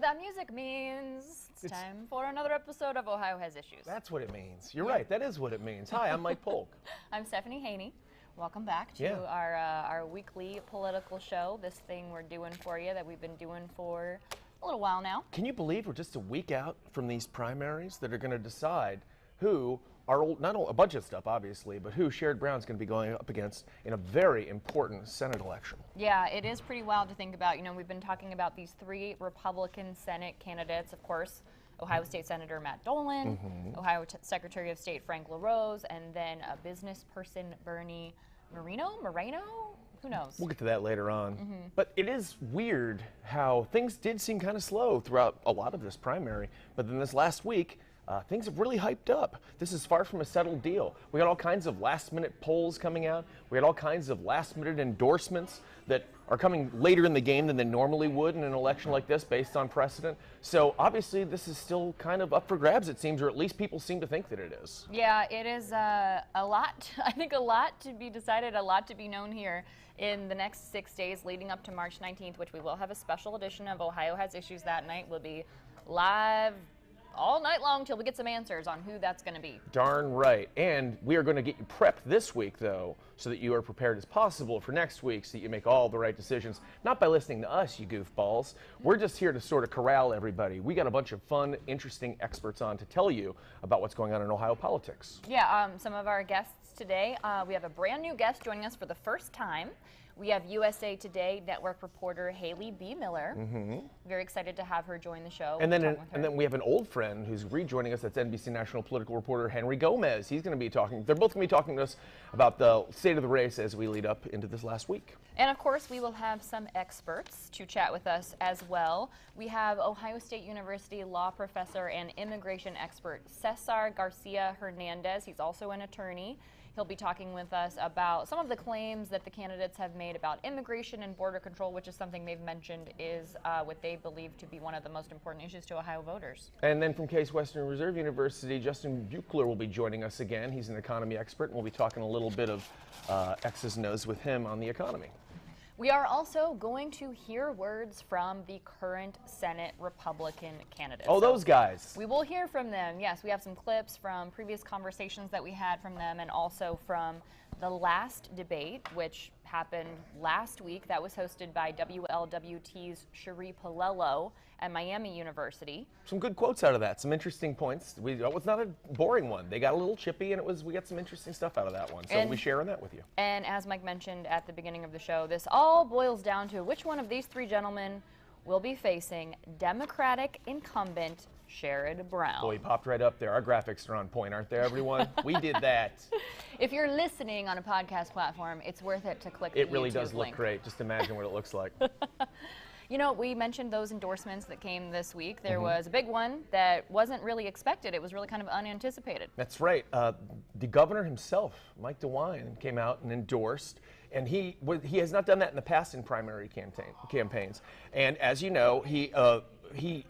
that music means it's time for another episode of Ohio Has Issues. That's what it means. You're right. That is what it means. Hi, I'm Mike Polk. I'm Stephanie Haney. Welcome back to our weekly political show, this thing we're doing for you that we've been doing for a little while now. Can you believe we're just a week out from these primaries that are going to decide who not only a bunch of stuff, obviously, but who Sherrod Brown is going to be going up against in a very important Senate election. Yeah, it is pretty wild to think about. You know, we've been talking about these three Republican Senate candidates, of course, Ohio State Senator Matt Dolan, Ohio Secretary of State Frank LaRose, and then a business person, Moreno? Who knows? We'll get to that later on. But it is weird how things did seem kind of slow throughout a lot of this primary, but then this last week, things have really hyped up. This is far from a settled deal. We got all kinds of last-minute polls coming out. We got all kinds of last-minute endorsements that are coming later in the game than they normally would in an election like this based on precedent. So obviously this is still kind of up for grabs, it seems, or at least people seem to think that it is. Yeah, it is a lot. I think a lot to be decided, a lot to be known here in the next 6 days leading up to March 19th, which we will have a special edition of Ohio Has Issues that night. We'll be live all night long till we get some answers on who that's going to be. Darn right. And we are going to get you prepped this week, though, so that you are prepared as possible for next week so that you make all the right decisions. Not by listening to us, you goofballs. We're just here to sort of corral everybody. We got a bunch of fun, interesting experts on to tell you about what's going on in Ohio politics. Yeah, some of our guests today, we have a brand new guest joining us for the first time. We have USA Today network reporter Haley BeMiller. Very excited to have her join the show. And then we have an old friend who's rejoining us. That's NBC national political reporter Henry Gomez. He's going to be talking. They're both going to be talking to us about the state of the race as we lead up into this last week. And of course, we will have some experts to chat with us as well. We have Ohio State University law professor and immigration expert César García Hernández. He's also an attorney. He'll be talking with us about some of the claims that the candidates have made about immigration and border control, which is something they've mentioned is what they believe to be one of the most important issues to Ohio voters. And then from Case Western Reserve University, Justin Buchler will be joining us again. He's an economy expert, and we'll be talking a little bit of X's and O's with him on the economy. We are also going to hear words from the current Senate Republican candidates. Oh, those guys. We will hear from them. Yes, we have some clips from previous conversations that we had from them and also from the last debate, which happened last week. That was hosted by WLWT's Cherie Palello at Miami University. Some good quotes out of that, some interesting points. It was not a boring one. They got a little chippy, and we got some interesting stuff out of that one. So we'll be sharing that with you. And as Mike mentioned at the beginning of the show, this all boils down to which one of these three gentlemen will be facing Democratic incumbent Sherrod Brown. Boy, he popped right up there. Our graphics are on point, aren't they, everyone? We did that. If you're listening on a podcast platform, it's worth it to click the It really YouTube does look link. great. Just imagine what it looks like. You know, we mentioned those endorsements that came this week. There was a big one that wasn't really expected. It was really kind of unanticipated. That's right. The governor himself, Mike DeWine, came out and endorsed. And he has not done that in the past in primary campaigns. And as you know, he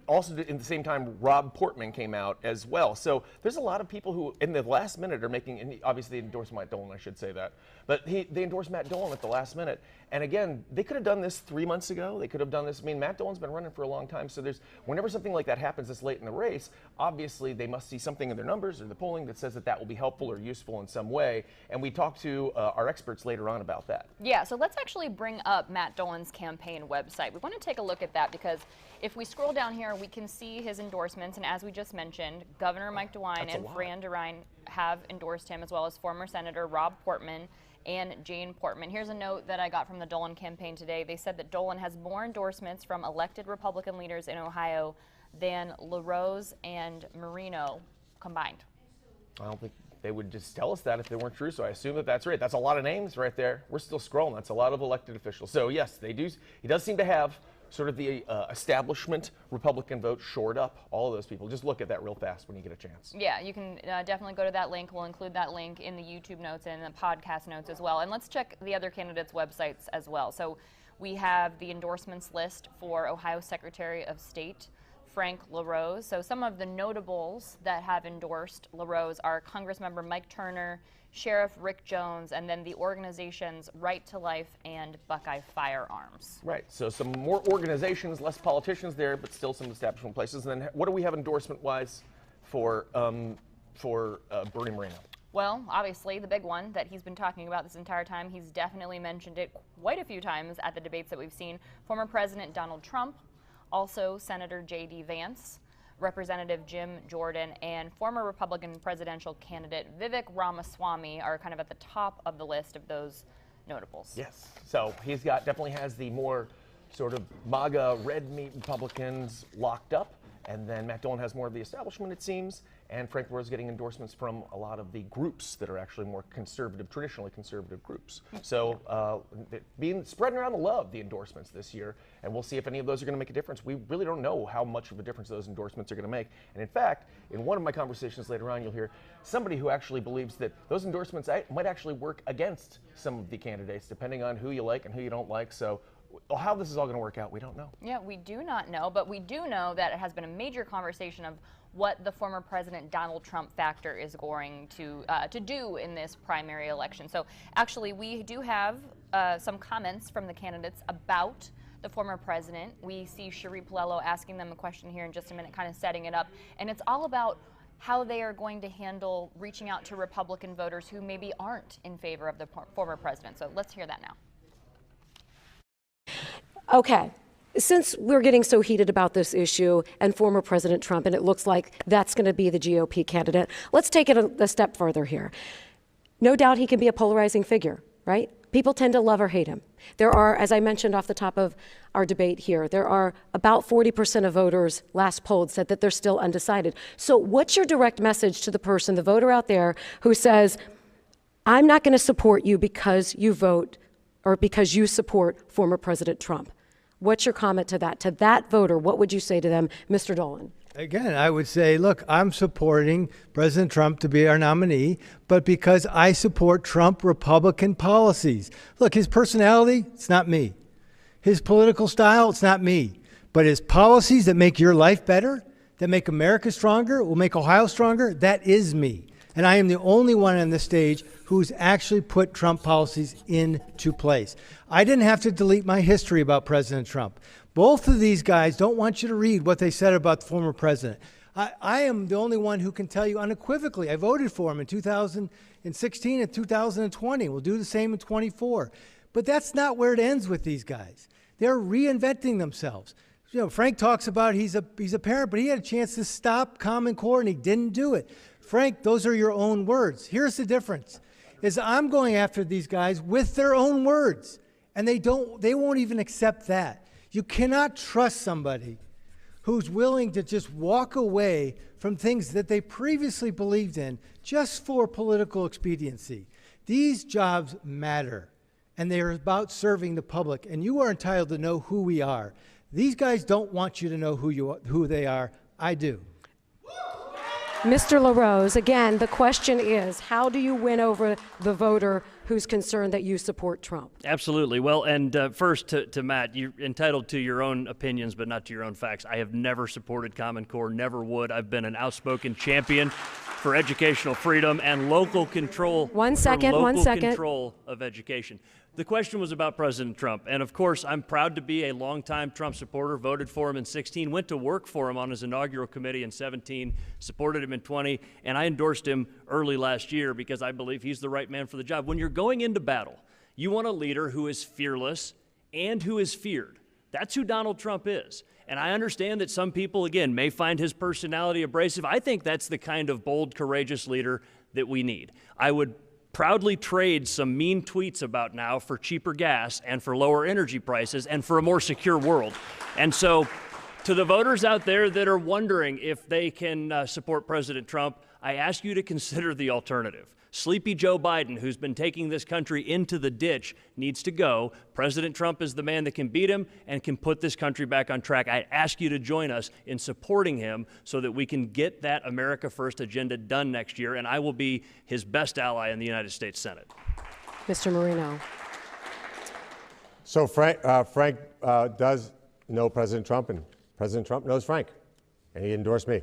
also did, in the same time, Rob Portman came out as well. So there's a lot of people who, in the last minute, are making, and obviously they endorsed Matt Dolan, I should say that. But they endorsed Matt Dolan at the last minute. And again, they could have done this 3 months ago. They could have done this. I mean, Matt Dolan's been running for a long time. So whenever something like that happens this late in the race, obviously they must see something in their numbers or the polling that says that will be helpful or useful in some way. And we talked to our experts later on about that. Yeah, so let's actually bring up Matt Dolan's campaign website. We want to take a look at that because if we scroll down here, we can see his endorsements. And as we just mentioned, Governor Mike DeWine and Fran DeRine have endorsed him, as well as former Senator Rob Portman and Jane Portman. Here's a note that I got from the Dolan campaign today. They said that Dolan has more endorsements from elected Republican leaders in Ohio than LaRose and Moreno combined. I don't think they would just tell us that if they weren't true, so I assume that that's right. That's a lot of names right there. We're still scrolling. That's a lot of elected officials. So yes, they do. He does seem to have sort of the establishment Republican vote shored up, all of those people. Just look at that real fast when you get a chance. Yeah, you can definitely go to that link. We'll include that link in the YouTube notes and the podcast notes as well. And let's check the other candidates' websites as well. So we have the endorsements list for Ohio Secretary of State Frank LaRose. So some of the notables that have endorsed LaRose are Congressmember Mike Turner, Sheriff Rick Jones, and then the organizations Right to Life and Buckeye Firearms. Right. So some more organizations, less politicians there, but still some establishment places. And then what do we have endorsement-wise for Bernie Moreno? Well, obviously, the big one that he's been talking about this entire time, he's definitely mentioned it quite a few times at the debates that we've seen. Former President Donald Trump, also Senator J.D. Vance, Representative Jim Jordan, and former Republican presidential candidate Vivek Ramaswamy are kind of at the top of the list of those notables. Yes. So he's got, definitely has the more sort of MAGA red meat Republicans locked up. And then Matt Dolan has more of the establishment, it seems, and Frank LaRose getting endorsements from a lot of the groups that are actually more conservative, traditionally conservative groups. So spreading around the love, the endorsements this year, and we'll see if any of those are going to make a difference. We really don't know how much of a difference those endorsements are going to make. And in fact, in one of my conversations later on, you'll hear somebody who actually believes that those endorsements might actually work against some of the candidates, depending on who you like and who you don't like. So how this is all going to work out, we don't know. Yeah, we do not know, but we do know that it has been a major conversation of what the former President Donald Trump factor is going to do in this primary election. So actually, we do have some comments from the candidates about the former president. We see Cherie Palello asking them a question here in just a minute, kind of setting it up, and it's all about how they are going to handle reaching out to Republican voters who maybe aren't in favor of the former president. So let's hear that now. Okay, since we're getting so heated about this issue and former President Trump, and it looks like that's going to be the GOP candidate, let's take it a step further here. No doubt he can be a polarizing figure, right? People tend to love or hate him. There are, as I mentioned off the top of our debate here, there are about 40% of voters, last polled, said that they're still undecided. So what's your direct message to the person, the voter out there, who says, I'm not going to support you because you vote or because you support former President Trump? What's your comment to that? To that voter, what would you say to them, Mr. Dolan? Again, I would say, look, I'm supporting President Trump to be our nominee, but because I support Trump Republican policies. Look, his personality, it's not me. His political style, it's not me. But his policies that make your life better, that make America stronger, will make Ohio stronger, that is me. And I am the only one on this stage who's actually put Trump policies into place. I didn't have to delete my history about President Trump. Both of these guys don't want you to read what they said about the former president. I am the only one who can tell you unequivocally, I voted for him in 2016 and 2020. We'll do the same in 24. But that's not where it ends with these guys. They're reinventing themselves. You know, Frank talks about he's a parent, but he had a chance to stop Common Core and he didn't do it. Frank, those are your own words. Here's the difference, is I'm going after these guys with their own words, and they won't even accept that. You cannot trust somebody who's willing to just walk away from things that they previously believed in just for political expediency. These jobs matter, and they are about serving the public, and you are entitled to know who we are. These guys don't want you to know who they are. I do. Mr. LaRose, again, the question is, how do you win over the voter who's concerned that you support Trump? Absolutely. Well, and first to Matt, you're entitled to your own opinions, but not to your own facts. I have never supported Common Core, never would. I've been an outspoken champion for educational freedom and local control. One second. Control of education. The question was about President Trump, and of course, I'm proud to be a longtime Trump supporter, voted for him in 16, went to work for him on his inaugural committee in 17, supported him in 20, and I endorsed him early last year because I believe he's the right man for the job. When you're going into battle, you want a leader who is fearless and who is feared. That's who Donald Trump is. And I understand that some people, again, may find his personality abrasive. I think that's the kind of bold, courageous leader that we need. I would proudly trade some mean tweets about now for cheaper gas and for lower energy prices and for a more secure world. And so to the voters out there that are wondering if they can support President Trump, I ask you to consider the alternative. Sleepy Joe Biden, who's been taking this country into the ditch, needs to go. President Trump is the man that can beat him and can put this country back on track. I ask you to join us in supporting him so that we can get that America First agenda done next year, and I will be his best ally in the United States Senate. Mr. Moreno. So Frank does know President Trump, and President Trump knows Frank. and he endorsed me.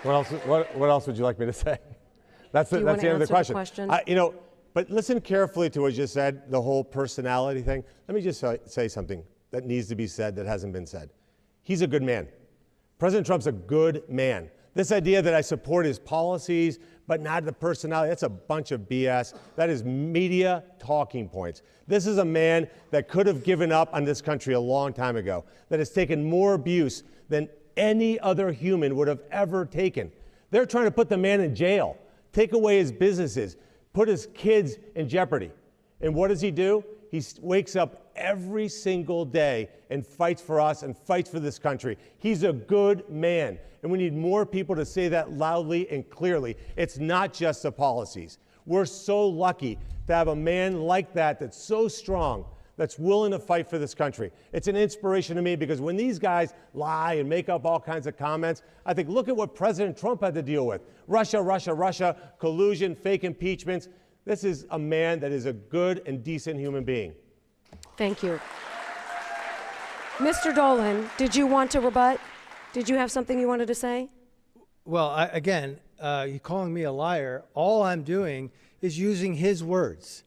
What else would you like me to say? That's the end of the question. But listen carefully to what you just said, the whole personality thing. Let me just say something that needs to be said that hasn't been said. He's a good man. President Trump's a good man. This idea that I support his policies, but not the personality, that's a bunch of BS. That is media talking points. This is a man that could have given up on this country a long time ago, that has taken more abuse than any other human would have ever taken. They're trying to put the man in jail, take away his businesses, put his kids in jeopardy. And what does he do? He wakes up every single day and fights for us and fights for this country. He's a good man. And we need more people to say that loudly and clearly. It's not just the policies. We're so lucky to have a man like that that's so strong, that's willing to fight for this country. It's an inspiration to me because when these guys lie and make up all kinds of comments, I think, look at what President Trump had to deal with. Russia, Russia, Russia, collusion, fake impeachments. This is a man that is a good and decent human being. Thank you. Mr. Dolan, did you want to rebut? Did you have something you wanted to say? Well, again, you're calling me a liar. All I'm doing is using his words.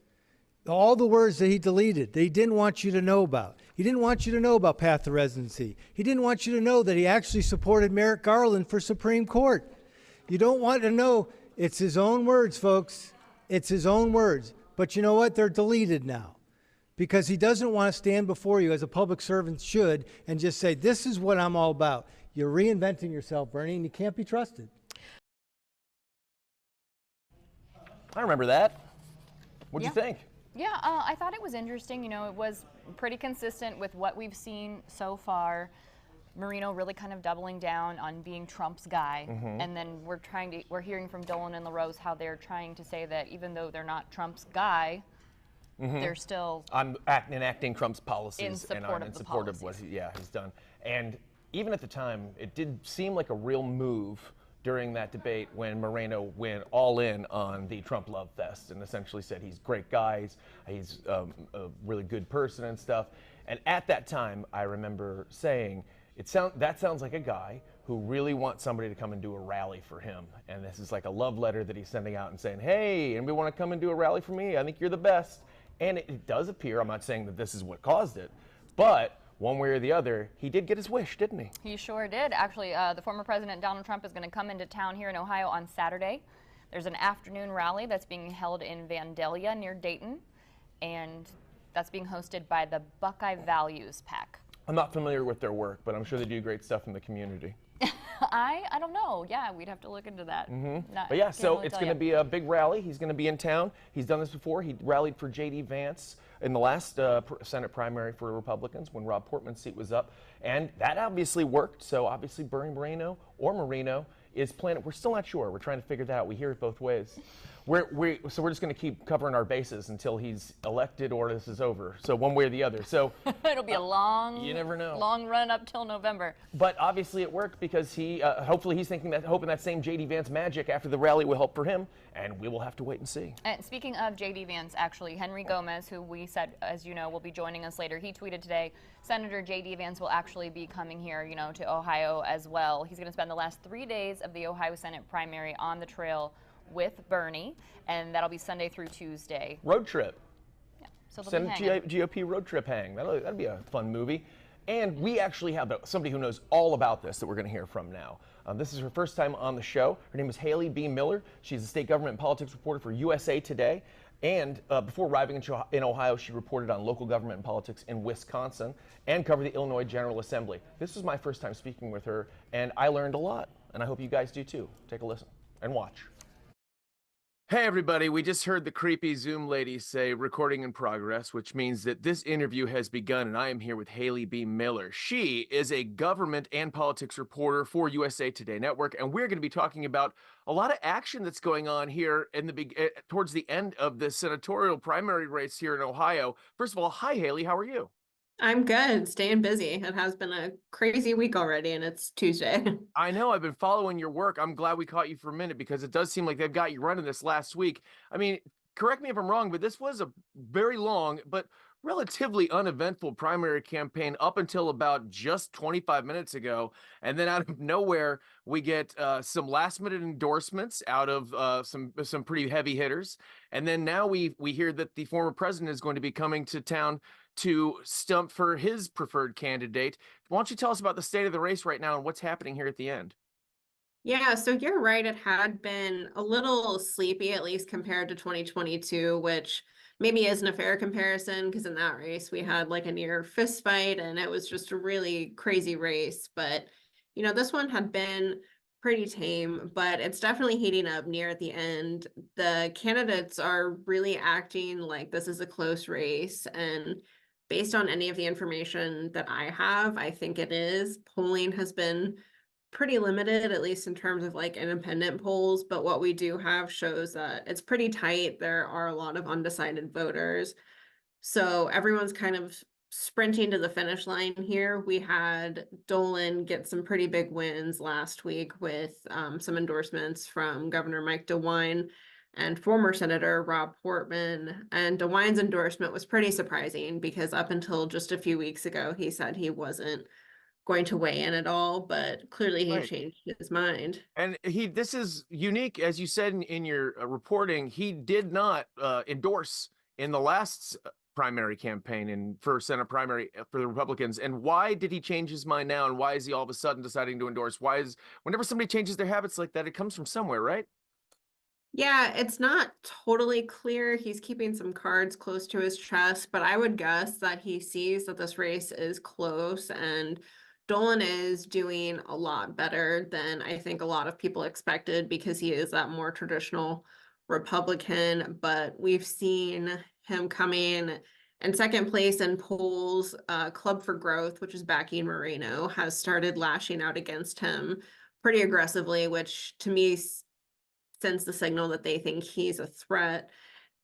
All the words that he deleted, that he didn't want you to know about. He didn't want you to know about path to residency. He didn't want you to know that he actually supported Merrick Garland for Supreme Court. You don't want to know. It's his own words, folks. It's his own words. But you know what? They're deleted now because he doesn't want to stand before you as a public servant should and just say, this is what I'm all about. You're reinventing yourself, Bernie, and you can't be trusted. I remember that. What'd you think? Yeah, I thought it was interesting. You know, it was pretty consistent with what we've seen so far. Moreno really kind of doubling down on being Trump's guy, and then we're hearing from Dolan and LaRose how they're trying to say that even though they're not Trump's guy, they're still enacting Trump's policies in support of what he's done. And even at the time, it did seem like a real move during that debate when Moreno went all in on the Trump love fest and essentially said he's a great guy, he's a really good person and stuff. And at that time, I remember saying, that sounds like a guy who really wants somebody to come and do a rally for him. And this is like a love letter that he's sending out and saying, hey, anybody want to come and do a rally for me? I think you're the best. And it does appear, I'm not saying that this is what caused it, but one way or the other, he did get his wish, didn't he? He sure did. Actually, the former President Donald Trump is going to come into town here in Ohio on Saturday. There's an afternoon rally that's being held in Vandalia near Dayton, and that's being hosted by the Buckeye Values PAC. I'm not familiar with their work, but I'm sure they do great stuff in the community. I don't know. Yeah, we'd have to look into that. But yeah, so it's going to be a big rally. He's going to be in town. He's done this before. He rallied for J.D. Vance in the last Senate primary for Republicans when Rob Portman's seat was up. And that obviously worked. So obviously Bernie Moreno is planning. We're still not sure. We're trying to figure that out. We hear it both ways. So we're just going to keep covering our bases until he's elected or this is over. So one way or the other. So it'll be a long, you never know, long run up till November. But obviously it worked because he, hopefully he's hoping that same J.D. Vance magic after the rally will help for him, and we will have to wait and see. And speaking of J.D. Vance, actually, Henry Gomez, who we said, as you know, will be joining us later, he tweeted today, Senator J.D. Vance will actually be coming here, to Ohio as well. He's going to spend the last 3 days of the Ohio Senate primary on the trail with Bernie, and that'll be Sunday through Tuesday. Road trip. Yeah, so Send GOP road trip hang. That'd be a fun movie. And we actually have somebody who knows all about this that we're going to hear from now. This is her first time on the show. Her name is Haley BeMiller. She's a state government and politics reporter for USA Today. And before arriving in Ohio, she reported on local government and politics in Wisconsin and covered the Illinois General Assembly. This was my first time speaking with her, and I learned a lot. And I hope you guys do too. Take a listen and watch. Hey everybody, we just heard the creepy Zoom lady say recording in progress, which means that this interview has begun, and I am here with Haley BeMiller. She is a government and politics reporter for USA Today Network, and we're going to be talking about a lot of action that's going on here in towards the end of the senatorial primary race here in Ohio. First of all, hi Haley, how are you? I'm good, staying busy. It has been a crazy week already, and it's Tuesday. I know, I've been following your work. I'm glad we caught you for a minute because it does seem like they've got you running this last week. I mean, correct me if I'm wrong, but this was a very long but relatively uneventful primary campaign up until about just 25 minutes ago. And then out of nowhere, we get some last minute endorsements out of some pretty heavy hitters. And then now we hear that the former president is going to be coming to town to stump for his preferred candidate. Why don't you tell us about the state of the race right now and what's happening here at the end? Yeah, so you're right. It had been a little sleepy, at least compared to 2022, which maybe isn't a fair comparison because in that race we had like a near fist fight and it was just a really crazy race. But, you know, this one had been pretty tame, but it's definitely heating up near at the end. The candidates are really acting like this is a close race. And based on any of the information that I have, I think it is. Polling has been pretty limited, at least in terms of like independent polls, but what we do have shows that it's pretty tight. There are a lot of undecided voters. So everyone's kind of sprinting to the finish line here. We had Dolan get some pretty big wins last week with some endorsements from Governor Mike DeWine and former Senator Rob Portman. And DeWine's endorsement was pretty surprising because up until just a few weeks ago, he said he wasn't going to weigh in at all, but clearly he changed his mind. And this is unique, as you said in your reporting, he did not endorse in the last primary campaign for Senate primary for the Republicans. And why did he change his mind now? And why is he all of a sudden deciding to endorse? Whenever somebody changes their habits like that, it comes from somewhere, right? Yeah, it's not totally clear. He's keeping some cards close to his chest, but I would guess that he sees that this race is close and Dolan is doing a lot better than I think a lot of people expected because he is that more traditional Republican, but we've seen him coming in second place in polls. Club for Growth, which is backing Moreno, has started lashing out against him pretty aggressively, which to me sends the signal that they think he's a threat.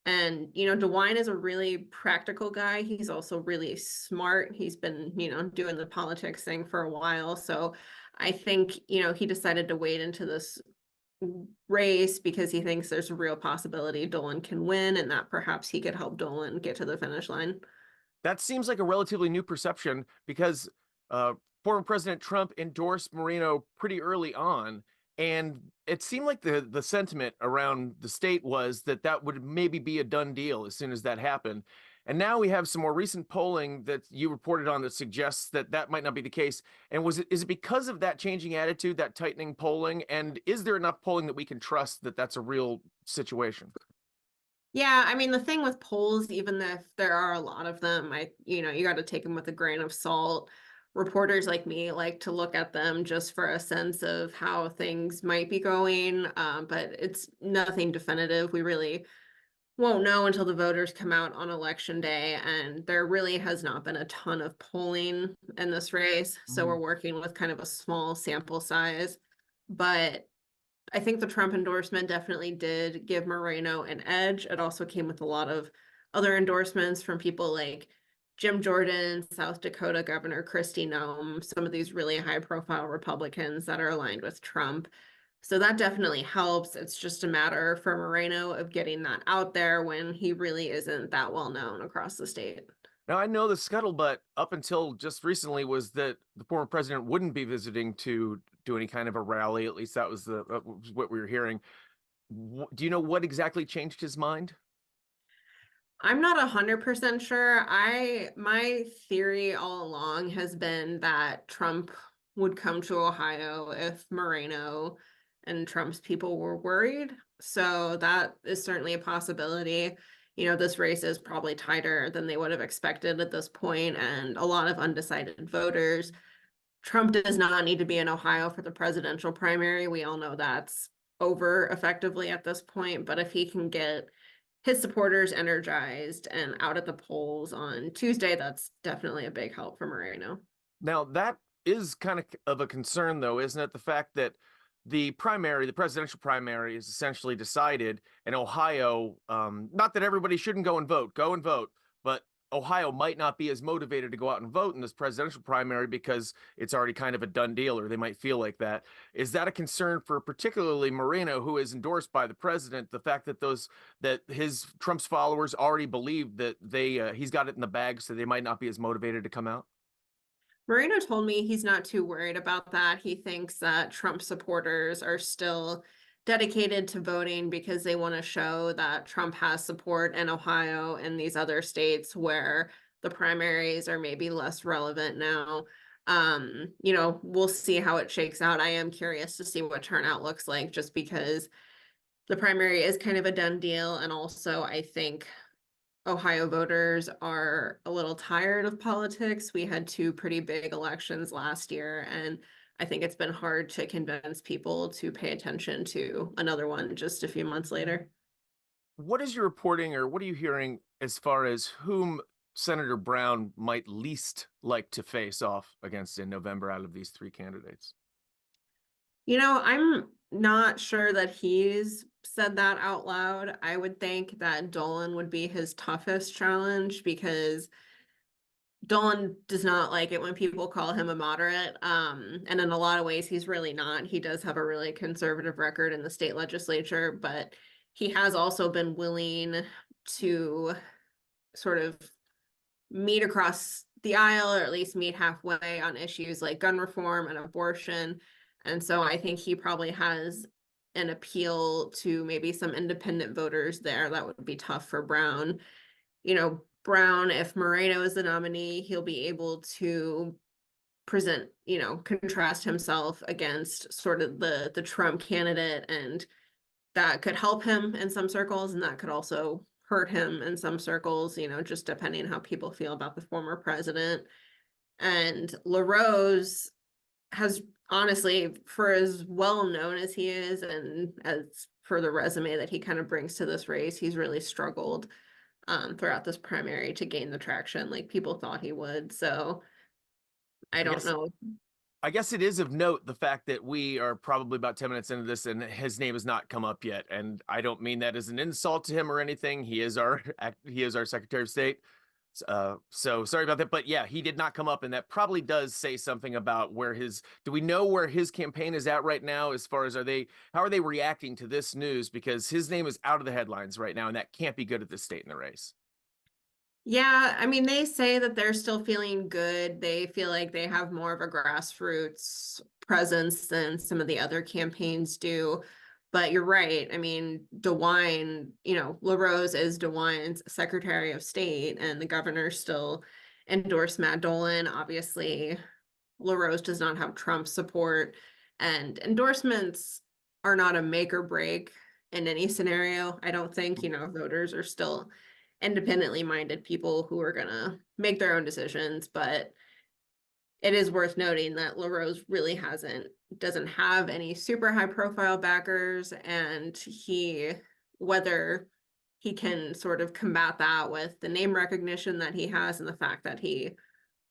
And, you know, DeWine is a really practical guy. He's also really smart. He's been, you know, doing the politics thing for a while. So I think, you know, he decided to wade into this race because he thinks there's a real possibility Dolan can win and that perhaps he could help Dolan get to the finish line. That seems like a relatively new perception because former President Trump endorsed Moreno pretty early on. And it seemed like the sentiment around the state was that would maybe be a done deal as soon as that happened. And now we have some more recent polling that you reported on that suggests that might not be the case. And is it because of that changing attitude, that tightening polling? And is there enough polling that we can trust that that's a real situation? Yeah, I mean, the thing with polls, even if there are a lot of them, you got to take them with a grain of salt. Reporters like me like to look at them just for a sense of how things might be going, but it's nothing definitive. We really won't know until the voters come out on election day, and there really has not been a ton of polling in this race, so we're working with kind of a small sample size. But I think the Trump endorsement definitely did give Moreno an edge. It also came with a lot of other endorsements from people like Jim Jordan, South Dakota Governor Kristi Noem, some of these really high-profile Republicans that are aligned with Trump. So that definitely helps. It's just a matter for Moreno of getting that out there when he really isn't that well known across the state. Now, I know the scuttlebutt up until just recently was that the former president wouldn't be visiting to do any kind of a rally. At least that was what we were hearing. Do you know what exactly changed his mind? I'm not 100% sure. My theory all along has been that Trump would come to Ohio if Moreno and Trump's people were worried. So that is certainly a possibility. You know, this race is probably tighter than they would have expected at this point, and a lot of undecided voters. Trump does not need to be in Ohio for the presidential primary. We all know that's over effectively at this point, but if he can get his supporters energized and out at the polls on Tuesday, that's definitely a big help for Moreno. Now, that is kind of a concern, though, isn't it? The fact that the presidential primary is essentially decided in Ohio, not that everybody shouldn't go and vote, but Ohio might not be as motivated to go out and vote in this presidential primary because it's already kind of a done deal, or they might feel like that. Is that a concern for particularly Moreno, who is endorsed by the president? The fact that his Trump's followers already believe that he's got it in the bag, so they might not be as motivated to come out? Moreno told me he's not too worried about that. He thinks that Trump supporters are still dedicated to voting because they want to show that Trump has support in Ohio and these other states where the primaries are maybe less relevant now. We'll see how it shakes out. I am curious to see what turnout looks like, just because the primary is kind of a done deal. And also, I think Ohio voters are a little tired of politics. We had two pretty big elections last year, and I think it's been hard to convince people to pay attention to another one just a few months later. What is your reporting, or what are you hearing as far as whom Senator Brown might least like to face off against in November out of these three candidates? I'm not sure that he's said that out loud. I would think that Dolan would be his toughest challenge, because Dolan does not like it when people call him a moderate. And in a lot of ways, he's really not. He does have a really conservative record in the state legislature, but he has also been willing to sort of meet across the aisle, or at least meet halfway on issues like gun reform and abortion. And so I think he probably has an appeal to maybe some independent voters there that would be tough for Brown. Brown, if Moreno is the nominee, he'll be able to present, contrast himself against sort of the Trump candidate, and that could help him in some circles, and that could also hurt him in some circles, just depending on how people feel about the former president. And LaRose has, honestly, for as well known as he is, and as for the resume that he kind of brings to this race, he's really struggled throughout this primary to gain the traction like people thought he would. So I don't know. I guess it is of note the fact that we are probably about 10 minutes into this and his name has not come up yet. And I don't mean that as an insult to him or anything. He is our Secretary of State. So sorry about that, but yeah, he did not come up, and that probably does say something about do we know where his campaign is at right now, as far as how are they reacting to this news? Because his name is out of the headlines right now, and that can't be good at this state in the race. Yeah, I mean, they say that they're still feeling good. They feel like they have more of a grassroots presence than some of the other campaigns do. But you're right. I mean, DeWine, LaRose is DeWine's Secretary of State, and the governor still endorsed Matt Dolan. Obviously, LaRose does not have Trump support, and endorsements are not a make or break in any scenario. I don't think, voters are still independently minded people who are going to make their own decisions, but it is worth noting that LaRose really doesn't have any super high profile backers, and whether he can sort of combat that with the name recognition that he has and the fact that he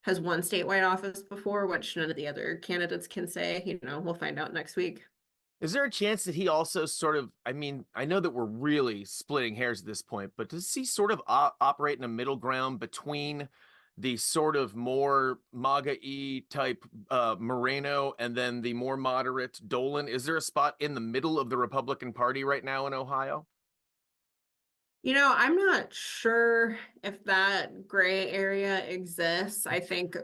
has won statewide office before, which none of the other candidates can say, we'll find out next week. Is there a chance that he also I know that we're really splitting hairs at this point, but does he sort of operate in a middle ground between the sort of more MAGA-y type Moreno and then the more moderate Dolan? Is there a spot in the middle of the Republican Party right now in Ohio? I'm not sure if that gray area exists. I think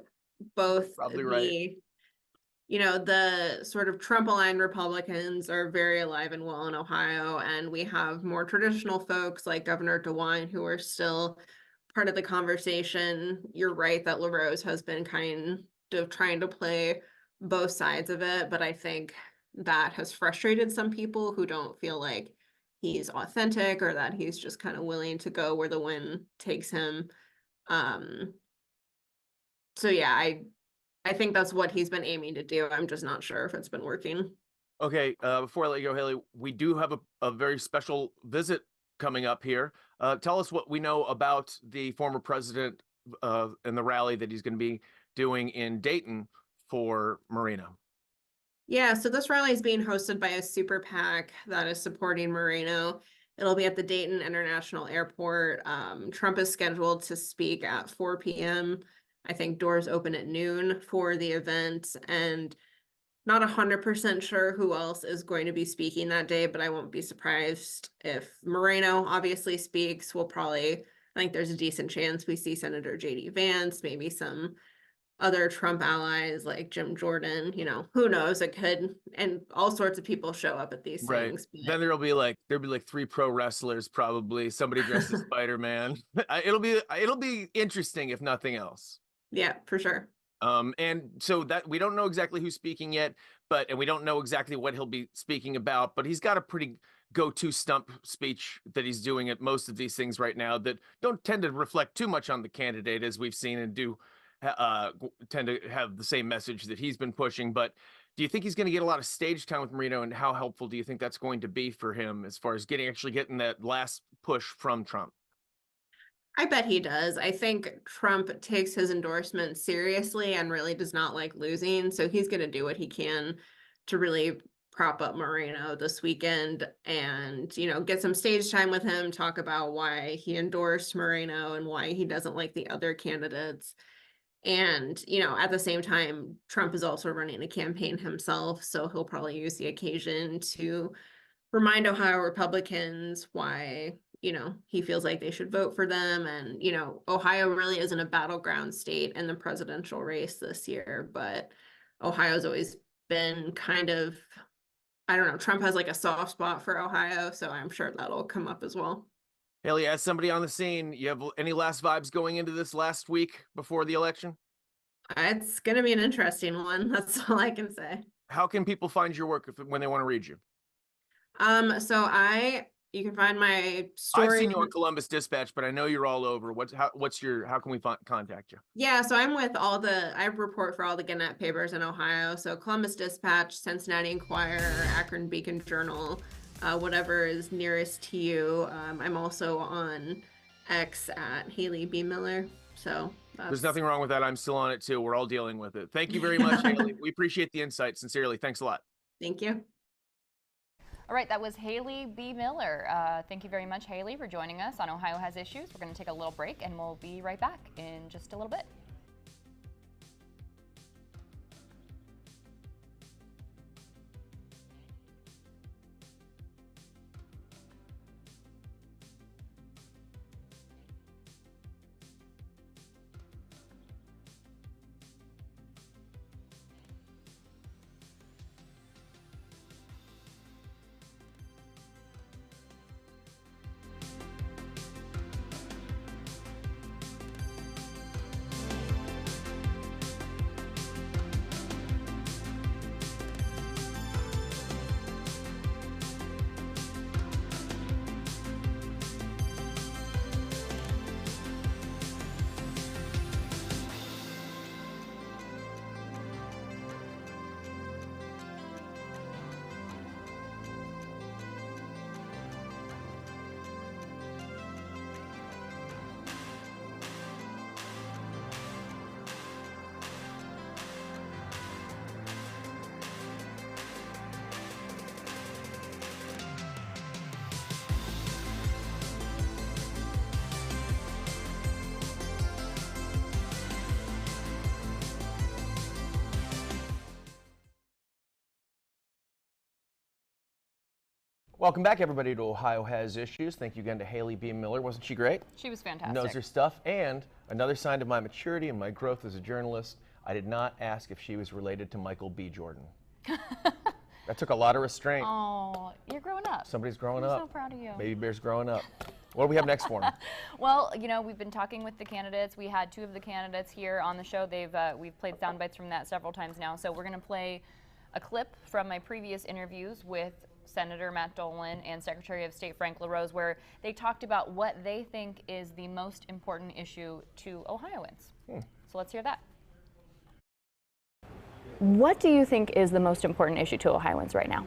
both probably right. The sort of Trump-aligned Republicans are very alive and well in Ohio, and we have more traditional folks like Governor DeWine who are still part of the conversation. You're right that LaRose has been kind of trying to play both sides of it, but I think that has frustrated some people who don't feel like he's authentic, or that he's just kind of willing to go where the wind takes him. So yeah, I think that's what he's been aiming to do. I'm just not sure if it's been working. Okay, before I let you go, Haley, we do have a very special visit coming up here. Tell us what we know about the former president and the rally that he's going to be doing in Dayton for Moreno. Yeah, so this rally is being hosted by a super PAC that is supporting Moreno. It'll be at the Dayton International Airport. Trump is scheduled to speak at 4 p.m. I think doors open at noon for the event, and not 100% sure who else is going to be speaking that day, but I won't be surprised if Moreno obviously speaks. I think there's a decent chance we see Senator J.D. Vance, maybe some other Trump allies like Jim Jordan, who knows, it could, and all sorts of people show up at these things. But then there'll be like 3 pro wrestlers, probably somebody dressed as Spider-Man. It'll be interesting if nothing else. Yeah, for sure. And so that we don't know exactly who's speaking yet, and we don't know exactly what he'll be speaking about, but he's got a pretty go-to stump speech that he's doing at most of these things right now that don't tend to reflect too much on the candidate, as we've seen, and do tend to have the same message that he's been pushing. But do you think he's going to get a lot of stage time with Moreno, and how helpful do you think that's going to be for him as far as actually getting that last push from Trump? I bet he does. I think Trump takes his endorsement seriously and really does not like losing. So he's going to do what he can to really prop up Moreno this weekend and, get some stage time with him, talk about why he endorsed Moreno and why he doesn't like the other candidates. And, at the same time, Trump is also running a campaign himself. So he'll probably use the occasion to remind Ohio Republicans why he feels like they should vote for them. And, Ohio really isn't a battleground state in the presidential race this year, but Ohio's always been kind of, I don't know, Trump has like a soft spot for Ohio, so I'm sure that'll come up as well. Haley, as somebody on the scene, you have any last vibes going into this last week before the election? It's going to be an interesting one. That's all I can say. How can people find your work when they want to read you? You can find my story. I've seen you on Columbus Dispatch, but I know you're all over. How can we contact you? Yeah, so I'm with I report for all the Gannett papers in Ohio. So Columbus Dispatch, Cincinnati Enquirer, Akron Beacon Journal, whatever is nearest to you. I'm also on X at Haley BeMiller. So there's nothing wrong with that. I'm still on it too. We're all dealing with it. Thank you very much, Haley. We appreciate the insight. Sincerely. Thanks a lot. Thank you. All right, that was Haley BeMiller. Thank you very much, Haley, for joining us on Ohio Has Issues. We're going to take a little break, and we'll be right back in just a little bit. Welcome back, everybody, to Ohio Has Issues. Thank you again to Haley BeMiller. Wasn't she great? She was fantastic. Knows her stuff. And another sign of my maturity and my growth as a journalist, I did not ask if she was related to Michael B. Jordan. That took a lot of restraint. Oh, you're growing up. Somebody's growing I'm up. so proud of you. Baby Bear's growing up. What do we have next for him? Well, we've been talking with the candidates. We had 2 of the candidates here on the show. We've played sound bites from that several times now. So we're going to play a clip from my previous interviews with Senator Matt Dolan and Secretary of State Frank LaRose, where they talked about what they think is the most important issue to Ohioans. So let's hear that. What do you think is the most important issue to Ohioans right now?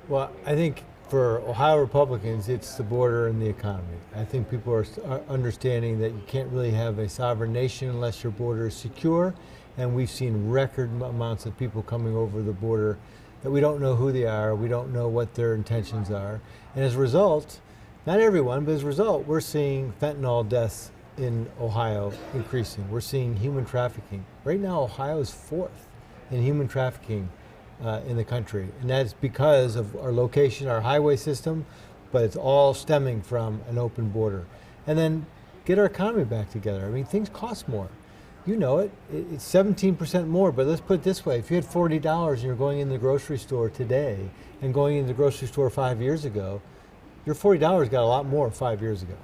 Well, I think for Ohio Republicans, it's the border and the economy. I think people are understanding that you can't really have a sovereign nation unless your border is secure, and we've seen record amounts of people coming over the border that we don't know who they are, we don't know what their intentions are. And as a result, Not everyone, but as a result, we're seeing fentanyl deaths in Ohio increasing. We're seeing human trafficking. Right now, Ohio is 4th in human trafficking in the country. And that's because of our location, our highway system, but it's all stemming from an open border. And then get our economy back together. I mean, things cost more. You know it, it's 17% more, but let's put it this way. If you had $40 and you're going in the grocery store today and going into the grocery store 5 years ago, your $40 got a lot more 5 years ago.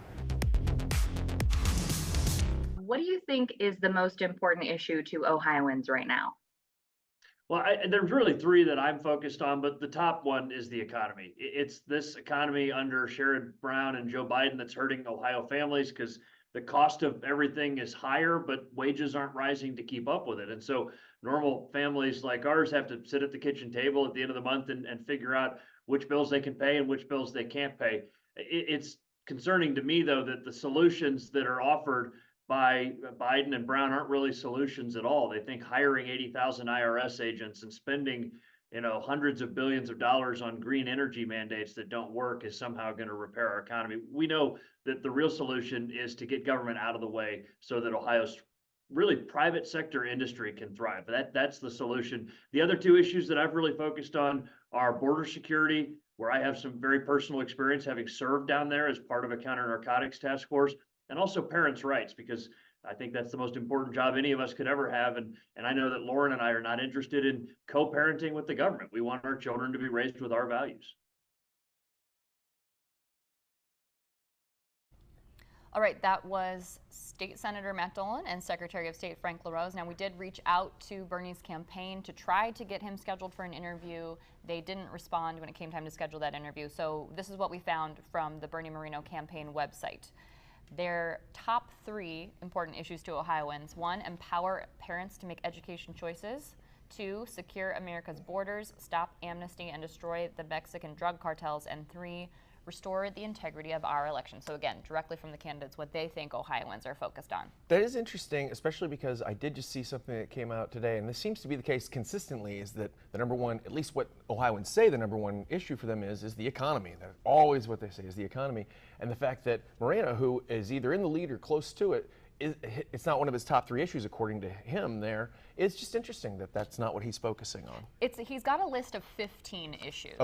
What do you think is the most important issue to Ohioans right now? Well, there's really three that I'm focused on, but the top one is the economy. It's this economy under Sherrod Brown and Joe Biden that's hurting Ohio families because the cost of everything is higher, but wages aren't rising to keep up with it. And so normal families like ours have to sit at the kitchen table at the end of the month and figure out which bills they can pay and which bills they can't pay. It's concerning to me, though, that the solutions that are offered by Biden and Brown aren't really solutions at all. They think hiring 80,000 IRS agents and spending, hundreds of billions of dollars on green energy mandates that don't work is somehow going to repair our economy. We know that the real solution is to get government out of the way so that Ohio's really private sector industry can thrive. That's the solution. The other two issues that I've really focused on are border security, where I have some very personal experience having served down there as part of a counter-narcotics task force, and also parents' rights, because I think that's the most important job any of us could ever have. And I know that Lauren and I are not interested in co-parenting with the government. We want our children to be raised with our values. All right, that was State Senator Matt Dolan and Secretary of State Frank LaRose. Now, we did reach out to Bernie's campaign to try to get him scheduled for an interview. They didn't respond when it came time to schedule that interview. So this is what we found from the Bernie Moreno campaign website. Their top 3 important issues to Ohioans: 1, empower parents to make education choices; 2, secure America's borders, stop amnesty and destroy the Mexican drug cartels; and 3, restore the integrity of our election. So again, directly from the candidates, what they think Ohioans are focused on. That is interesting, especially because I did just see something that came out today, and this seems to be the case consistently, is that the number one, at least what Ohioans say the number one issue for them is the economy. That's always what they say is the economy. And the fact that Moreno, who is either in the lead or close to it, it's not one of his top 3 issues according to him there. It's just interesting that that's not what he's focusing on. He's got a list of 15 issues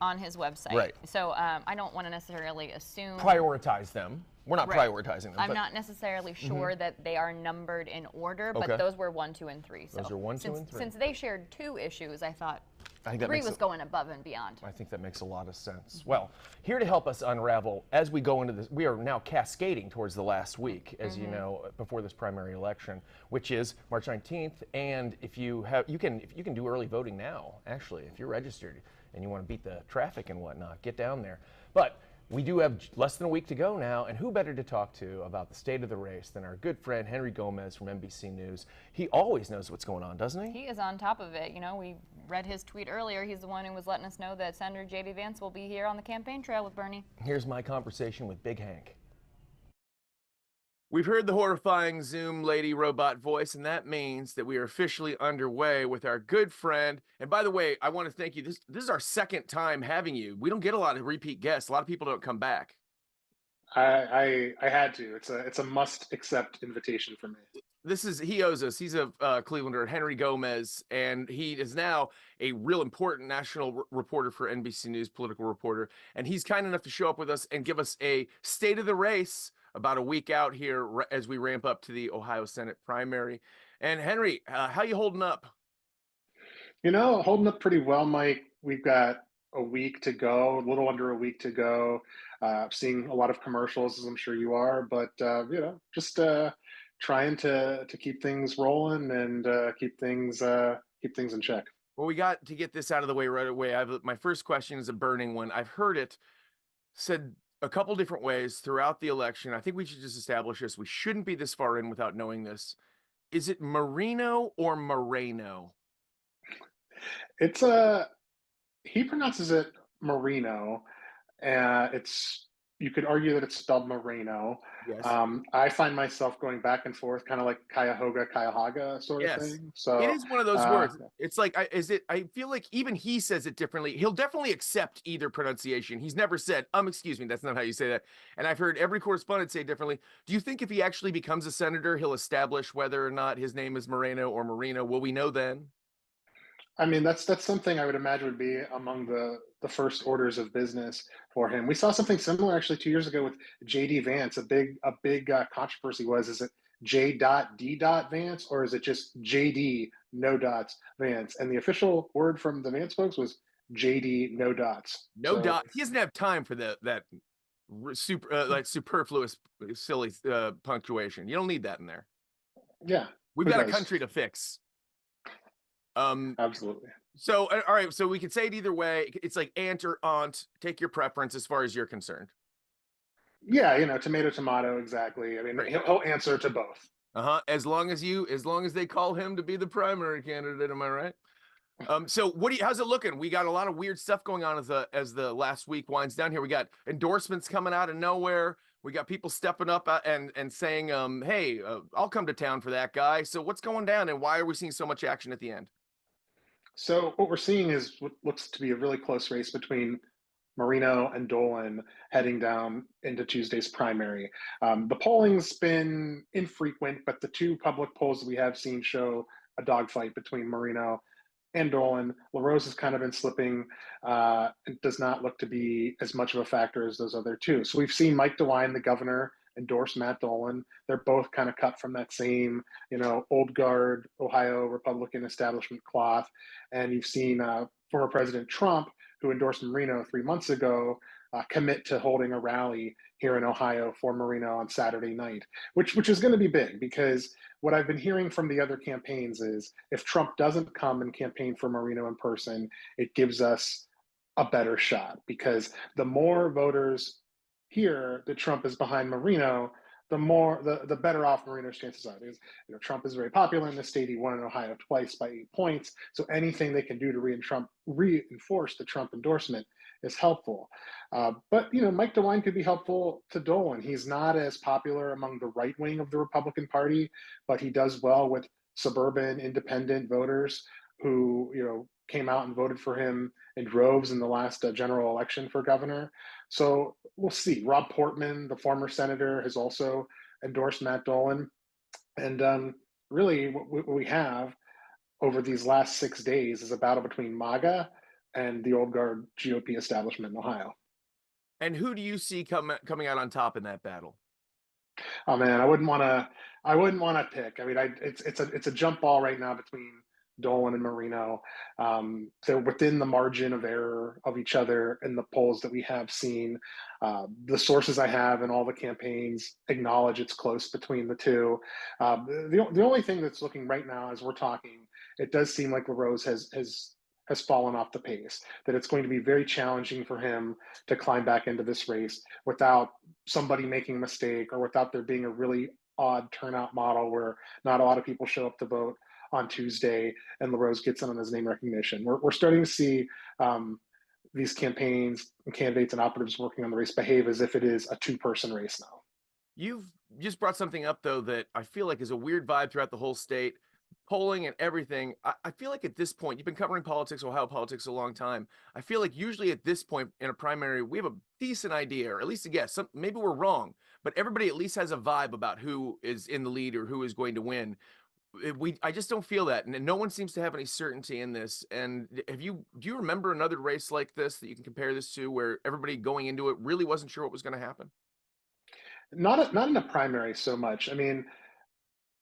on his website. Right. So I don't want to necessarily assume. Prioritize them. We're not prioritizing them. I'm not necessarily sure that they are numbered in order, but those were 1, 2, and 3. So those are 1, 2, and 3. Since they shared 2 issues, I thought I think that 3 was going above and beyond. I think that makes a lot of sense. Well, here to help us unravel as we go into this, we are now cascading towards the last week, as you know, before this primary election, which is March 19th. And if you can do early voting now, actually, if you're registered and you want to beat the traffic and whatnot, get down there. But we do have less than a week to go now, and who better to talk to about the state of the race than our good friend Henry Gomez from NBC News. He always knows what's going on, doesn't he? He is on top of it. We read his tweet earlier. He's the one who was letting us know that Senator J.D. Vance will be here on the campaign trail with Bernie. Here's my conversation with Big Hank. We've heard the horrifying Zoom lady robot voice, and that means that we are officially underway with our good friend. And by the way, I want to thank you. This is our second time having you. We don't get a lot of repeat guests. A lot of people don't come back. I had to. It's a must accept invitation for me. He owes us. He's a Clevelander, Henry Gomez, and he is now a real important national reporter for NBC News, political reporter. And he's kind enough to show up with us and give us a state of the race about a week out here as we ramp up to the Ohio Senate primary. And Henry, how you holding up? Holding up pretty well, Mike. We've got a week to go, a little under a week to go. Seeing a lot of commercials, as I'm sure you are, but just trying to keep things rolling and keep things in check. Well, we got to get this out of the way right away. My first question is a burning one. I've heard it said a couple different ways throughout the election. I think we should just establish this. We shouldn't be this far in without knowing this. Is it Moreno or Moreno? He pronounces it Moreno. It's you could argue that it's spelled Moreno. Yes. I find myself going back and forth, kind of like Cuauhtémoc sort of thing. So it is one of those words. It's like, I feel like even he says it differently. He'll definitely accept either pronunciation. He's never said, excuse me, that's not how you say that. And I've heard every correspondent say it differently. Do you think if he actually becomes a senator, he'll establish whether or not his name is Moreno or Marino? Will we know then? I mean, that's something I would imagine would be among the first orders of business for him. We saw something similar actually 2 years ago with J.D. Vance. A big controversy was, is it J.D. Vance or is it just J.D. no dots Vance? And the official word from the Vance folks was J.D. no dots. No dots. He doesn't have time for that superfluous, silly punctuation. You don't need that in there. Yeah, we've got a country to fix. Absolutely. So, all right. So we could say it either way. It's like aunt or aunt. Take your preference as far as you're concerned. Yeah, tomato, tomato. Exactly. I mean, he'll answer to both. As long as they call him to be the primary candidate. Am I right? So how's it looking? We got a lot of weird stuff going on as the last week winds down here. We got endorsements coming out of nowhere. We got people stepping up and saying, hey, I'll come to town for that guy. So what's going down and why are we seeing so much action at the end? So what we're seeing is what looks to be a really close race between Moreno and Dolan heading down into Tuesday's primary. The polling's been infrequent, but the two public polls that we have seen show a dogfight between Moreno and Dolan. LaRose has kind of been slipping. It does not look to be as much of a factor as those other two. So we've seen Mike DeWine, the governor, endorse Matt Dolan. They're both kind of cut from that same, old guard Ohio Republican establishment cloth. And you've seen former President Trump, who endorsed Moreno 3 months ago, commit to holding a rally here in Ohio for Moreno on Saturday night, which is going to be big because what I've been hearing from the other campaigns is if Trump doesn't come and campaign for Moreno in person, it gives us a better shot because the more voters hear that Trump is behind Moreno, the better off Moreno's chances are. Because Trump is very popular in the state. He won in Ohio twice by 8 points. So anything they can do to reinforce the Trump endorsement is helpful. But Mike DeWine could be helpful to Dolan. He's not as popular among the right wing of the Republican Party, but he does well with suburban independent voters who came out and voted for him in droves in the last general election for governor. So we'll see. Rob Portman, the former senator, has also endorsed Matt Dolan. And really what we have over these last 6 days is a battle between MAGA and the old guard GOP establishment in Ohio. And who do you see coming out on top in that battle? Oh man, I wouldn't want to pick. I mean, it's a jump ball right now between Dolan and Moreno. They're within the margin of error of each other in the polls that we have seen. The sources I have in all the campaigns acknowledge it's close between the two. The only thing that's looking right now as we're talking, it does seem like LaRose has fallen off the pace, that it's going to be very challenging for him to climb back into this race without somebody making a mistake or without there being a really odd turnout model where not a lot of people show up to vote on Tuesday and LaRose gets in on his name recognition. We're starting to see these campaigns and candidates and operatives working on the race behave as if it is a two-person race now. You've just brought something up, though, that I feel like is a weird vibe throughout the whole state. Polling and everything. I feel like at this point, you've been covering politics, Ohio politics, a long time. I feel like usually at this point in a primary, we have a decent idea, or at least a guess. Maybe we're wrong, but everybody at least has a vibe about who is in the lead or who is going to win. I just don't feel that, and no one seems to have any certainty in this. And do you remember another race like this that you can compare this to, where everybody going into it really wasn't sure what was going to happen? Not in a primary so much. I mean,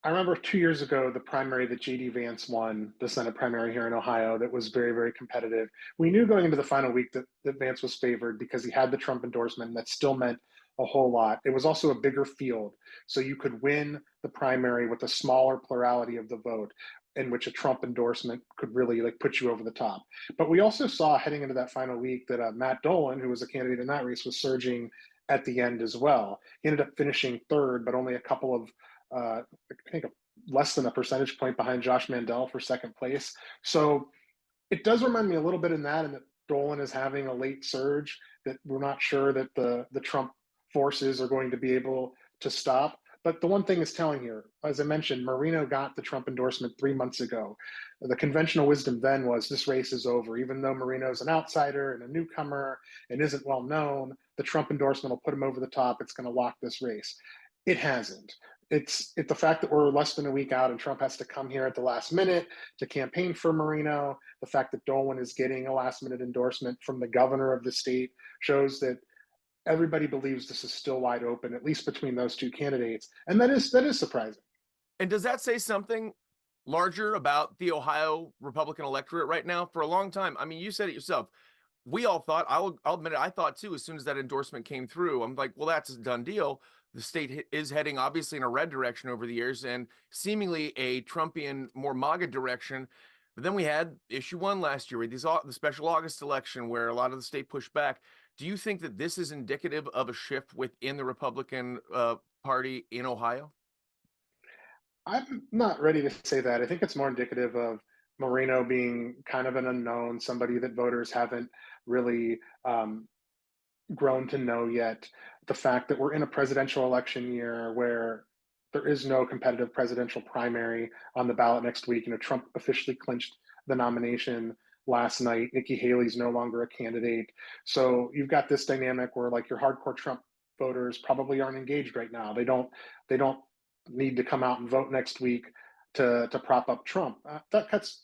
I remember 2 years ago, the primary that J.D. Vance won, the Senate primary here in Ohio, that was very, very competitive. We knew going into the final week that Vance was favored because he had the Trump endorsement, and that still meant a whole lot. It was also a bigger field, so you could win the primary with a smaller plurality of the vote, in which a Trump endorsement could really put you over the top. But we also saw heading into that final week that Matt Dolan, who was a candidate in that race, was surging at the end as well. He ended up finishing third, but only a couple of I think less than a percentage point behind Josh Mandel for second place. So it does remind me a little bit in that Dolan is having a late surge, that we're not sure that the Trump forces are going to be able to stop. But the one thing is telling here, as I mentioned, Moreno got the Trump endorsement 3 months ago. The conventional wisdom then was this race is over. Even though Moreno's an outsider and a newcomer and isn't well known, the Trump endorsement will put him over the top. It's going to lock this race. It hasn't. It's the fact that we're less than a week out and Trump has to come here at the last minute to campaign for Moreno. The fact that Dolan is getting a last minute endorsement from the governor of the state shows that everybody believes this is still wide open, at least between those two candidates. And that is surprising. And does that say something larger about the Ohio Republican electorate right now? For a long time, I mean, you said it yourself. We all thought, I'll admit it, I thought too, as soon as that endorsement came through, I'm like, well, that's a done deal. The state is heading obviously in a red direction over the years and seemingly a Trumpian, more MAGA direction. But then we had issue 1 last year, the special August election where a lot of the state pushed back. Do you think that this is indicative of a shift within the Republican Party in Ohio? I'm not ready to say that. I think it's more indicative of Moreno being kind of an unknown, somebody that voters haven't really grown to know yet. The fact that we're in a presidential election year where there is no competitive presidential primary on the ballot next week. Trump officially clinched the nomination last night. Nikki Haley's no longer a candidate. So you've got this dynamic where like your hardcore Trump voters probably aren't engaged right now. They don't need to come out and vote next week to prop up Trump. That cuts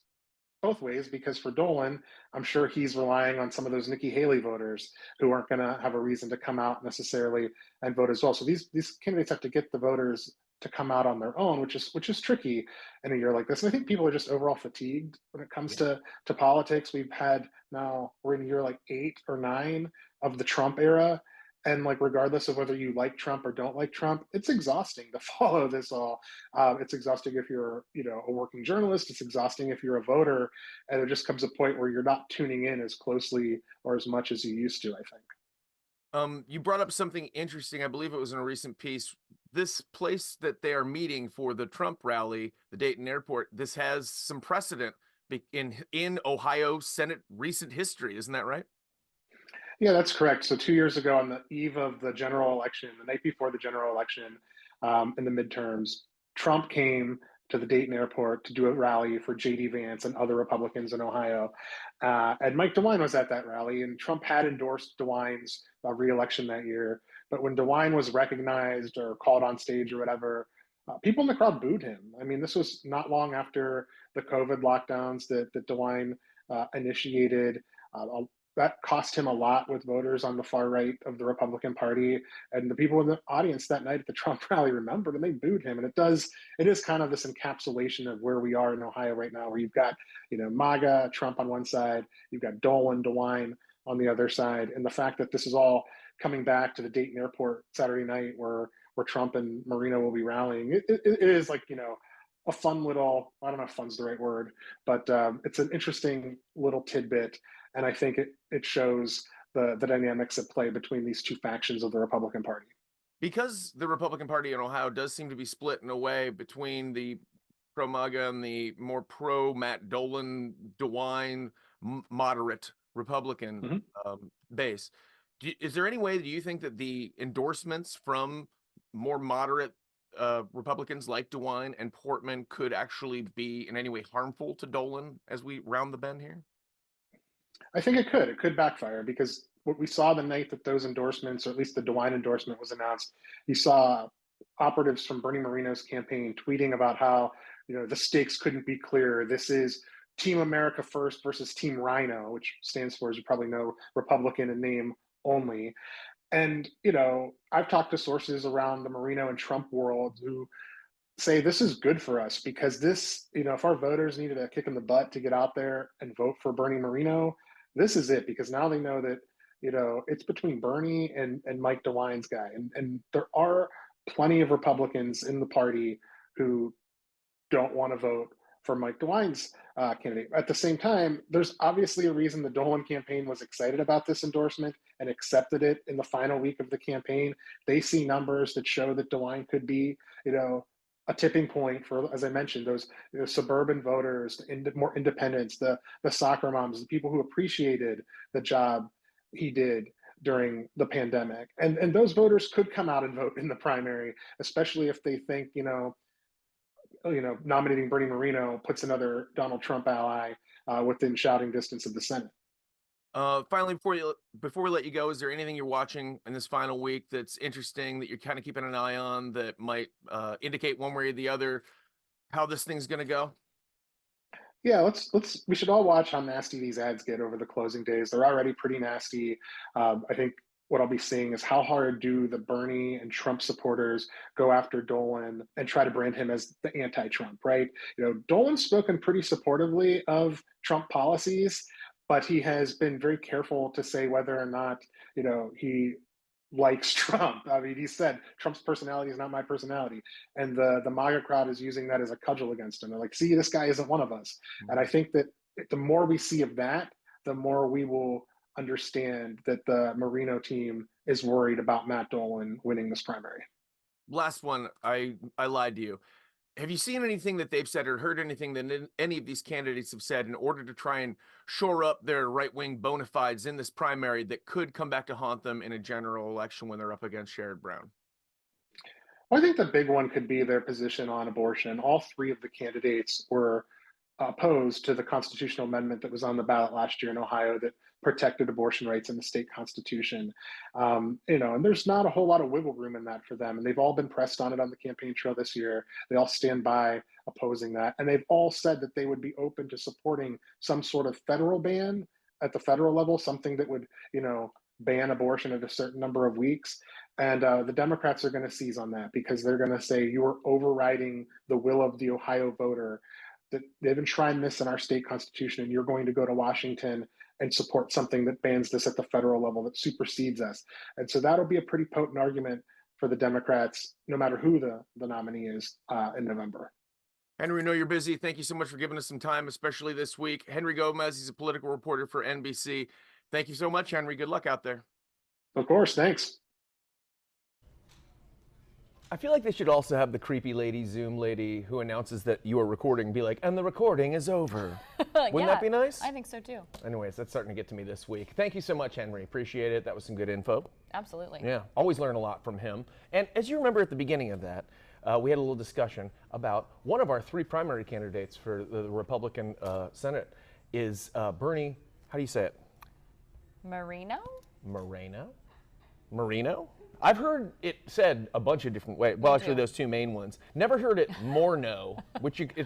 both ways, because for Dolan, I'm sure he's relying on some of those Nikki Haley voters who aren't going to have a reason to come out necessarily and vote as well. So these candidates have to get the voters to come out on their own, which is tricky in a year like this. And I think people are just overall fatigued when it comes to politics. We're in year like 8 or 9 of the Trump era. And like, regardless of whether you like Trump or don't like Trump, it's exhausting to follow this all. It's exhausting if you're, a working journalist. It's exhausting if you're a voter. And it just comes a point where you're not tuning in as closely or as much as you used to, I think. You brought up something interesting. I believe it was in a recent piece. This place that they are meeting for the Trump rally, the Dayton airport, this has some precedent in Ohio Senate recent history. Isn't that right? Yeah, that's correct. So 2 years ago, on the eve of the general election, the night before the general election, in the midterms, Trump came to the Dayton airport to do a rally for J.D. Vance and other Republicans in Ohio. And Mike DeWine was at that rally, and Trump had endorsed DeWine's re-election that year. But when DeWine was recognized or called on stage or whatever, people in the crowd booed him. I mean, this was not long after the COVID lockdowns that DeWine initiated. That cost him a lot with voters on the far right of the Republican Party, and the people in the audience that night at the Trump rally remembered, and they booed him. And it is kind of this encapsulation of where we are in Ohio right now, where you've got, MAGA, Trump on one side, you've got Dolan, DeWine on the other side. And the fact that this is all coming back to the Dayton airport Saturday night where Trump and Moreno will be rallying, it is like, a fun little, I don't know if fun's the right word, but it's an interesting little tidbit. And I think it shows the dynamics at play between these two factions of the Republican Party. Because the Republican Party in Ohio does seem to be split in a way between the pro-MAGA and the more pro-Matt Dolan, DeWine, moderate Republican base. Is there any way that you think that the endorsements from more moderate Republicans like DeWine and Portman could actually be in any way harmful to Dolan as we round the bend here? I think it could backfire, because what we saw the night that those endorsements, or at least the DeWine endorsement, was announced, you saw operatives from Bernie Moreno's campaign tweeting about how, the stakes couldn't be clearer. This is Team America First versus Team Rhino, which stands for, as you probably know, Republican in name only. And, I've talked to sources around the Moreno and Trump world who say this is good for us, because this, if our voters needed a kick in the butt to get out there and vote for Bernie Moreno, this is it, because now they know that, it's between Bernie and Mike DeWine's guy. And there are plenty of Republicans in the party who don't want to vote for Mike DeWine's candidate. At the same time, there's obviously a reason the Dolan campaign was excited about this endorsement and accepted it in the final week of the campaign. They see numbers that show that DeWine could be, a tipping point for, as I mentioned, those suburban voters, more independents, the soccer moms, the people who appreciated the job he did. during the pandemic. And those voters could come out and vote in the primary, especially if they think, nominating Bernie Moreno puts another Donald Trump ally within shouting distance of the Senate. Finally, before we let you go, is there anything you're watching in this final week that's interesting that you're kind of keeping an eye on that might indicate one way or the other how this thing's going to go? Yeah, we should all watch how nasty these ads get over the closing days. They're already pretty nasty. I think what I'll be seeing is how hard do the Bernie and Trump supporters go after Dolan and try to brand him as the anti-Trump, right? Dolan's spoken pretty supportively of Trump policies, but he has been very careful to say whether or not, he likes Trump. I mean, he said Trump's personality is not my personality. And the MAGA crowd is using that as a cudgel against him. They're like, see, this guy isn't one of us. And I think that the more we see of that, the more we will understand that the Moreno team is worried about Matt Dolan winning this primary. Last one, I lied to you. Have you seen anything that they've said or heard anything that any of these candidates have said in order to try and shore up their right-wing bona fides in this primary that could come back to haunt them in a general election when they're up against Sherrod Brown? Well, I think the big one could be their position on abortion. All three of the candidates were opposed to the constitutional amendment that was on the ballot last year in Ohio that protected abortion rights in the state constitution. And there's not a whole lot of wiggle room in that for them. And they've all been pressed on it on the campaign trail this year. They all stand by opposing that. And they've all said that they would be open to supporting some sort of federal ban at the federal level, something that would, ban abortion at a certain number of weeks. And the Democrats are going to seize on that because they're going to say you are overriding the will of the Ohio voter. That they've enshrined this in our state constitution, and you're going to go to Washington and support something that bans this at the federal level that supersedes us. And so that'll be a pretty potent argument for the Democrats, no matter who the nominee is in November. Henry, we know you're busy. Thank you so much for giving us some time, especially this week. Henry Gomez, he's a political reporter for NBC. Thank you so much, Henry. Good luck out there. Of course. Thanks. I feel like they should also have the creepy lady, Zoom lady, who announces that you are recording, be like, and the recording is over. Wouldn't that be nice? I think so too. Anyways, that's starting to get to me this week. Thank you so much, Henry. Appreciate it. That was some good info. Absolutely. Yeah, always learn a lot from him. And as you remember at the beginning of that, we had a little discussion about one of our three primary candidates for the Republican Senate is Bernie, how do you say it? Moreno? I've heard it said a bunch of different ways. Well, actually, those two main ones. Never heard it Morno,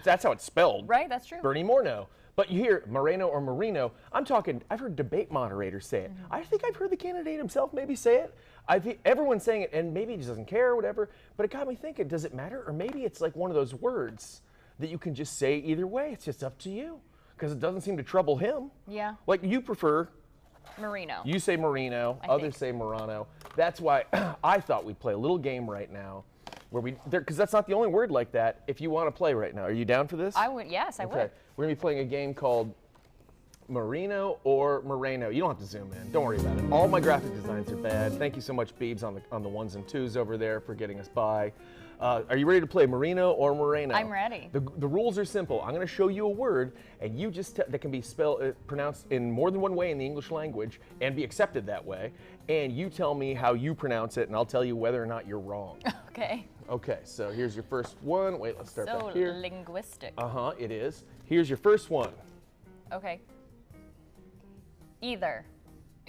that's how it's spelled. Right, that's true. Bernie Moreno. But you hear Moreno or Marino. I've heard debate moderators say it. I think I've heard the candidate himself maybe say it. Everyone's saying it, and maybe he just doesn't care or whatever. But it got me thinking, does it matter? Or maybe it's like one of those words that you can just say either way. It's just up to you. Because it doesn't seem to trouble him. Yeah. Like you prefer Marino. You say Marino, others say Morano. That's why I thought we'd play a little game right now, where because that's not the only word like that. If you want to play right now, are you down for this? I would. Yes, I would. We're gonna be playing a game called Marino or Moreno. You don't have to zoom in. Don't worry about it. All my graphic designs are bad. Thank you so much, Beebs, on the ones and twos over there for getting us by. Are you ready to play Marino or Moreno? I'm ready. The rules are simple. I'm going to show you a word, and you just that can be pronounced in more than one way in the English language and be accepted that way. And you tell me how you pronounce it, and I'll tell you whether or not you're wrong. Okay. Okay. So here's your first one. Wait, let's start back here. So linguistic. It is. Here's your first one. Okay. Either.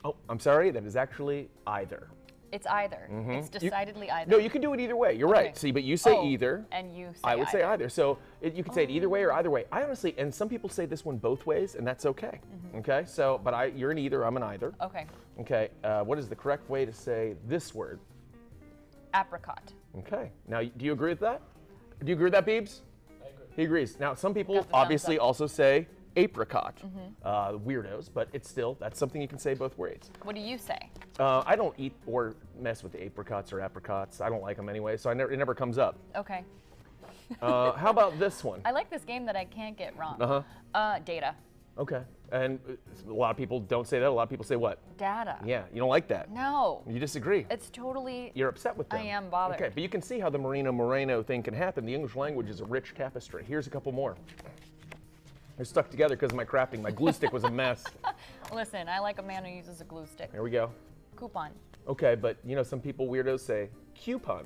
Oh, I'm sorry. That is actually either. It's either. It's decidedly either. No, you can do it either way. You're right. See, but you say either. And you say I would say either. So you can say it either way or either way. I honestly, and some people say this one both ways, and that's okay. Okay. So, but you're an either. I'm an either. Okay. Okay. What is the correct way to say this word? Apricot. Okay. Now, do you agree with that? Do you agree with that, Beebs? I agree. He agrees. Now, some people obviously also say apricot, weirdos, but it's still, that's something you can say both ways. What do you say? I don't eat or mess with the apricots or apricots. I don't like them anyway, so it never comes up. Okay. How about this one? I like this game that I can't get wrong. Data. Okay. And a lot of people don't say that. A lot of people say what? Data. Yeah, you don't like that. No. You disagree. It's totally... You're upset with them. I am bothered. Okay, but you can see how the Moreno thing can happen. The English language is a rich tapestry. Here's a couple more. They're stuck together because of my crafting. My glue stick was a mess. Listen, I like a man who uses a glue stick. Here we go. Coupon. Okay, but you know, some people weirdos say coupon.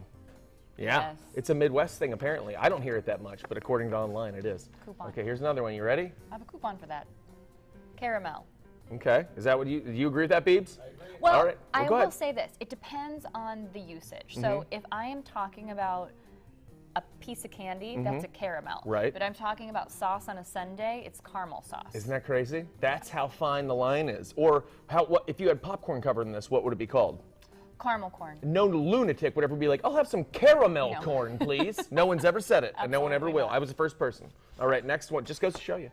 Yeah, Yes. it's a Midwest thing apparently. I don't hear it that much, but according to online, it is. Coupon. Okay, here's another one. You ready? I have a coupon for that. Caramel. Okay, is that what do you agree with that, Beebs? Well, All right. I go will ahead. say this. It depends on the usage. So if I am talking about a piece of candy, that's a caramel. Right. But I'm talking about sauce on a sundae, it's caramel sauce. Isn't that crazy? That's how fine the line is. Or what if you had popcorn covered in this, what would it be called? Caramel corn. No lunatic would ever be like, I'll have some caramel No. corn, please. No one's ever said it, and no one ever Absolutely will. not. I was the first person. All right, next one. Just goes to show you.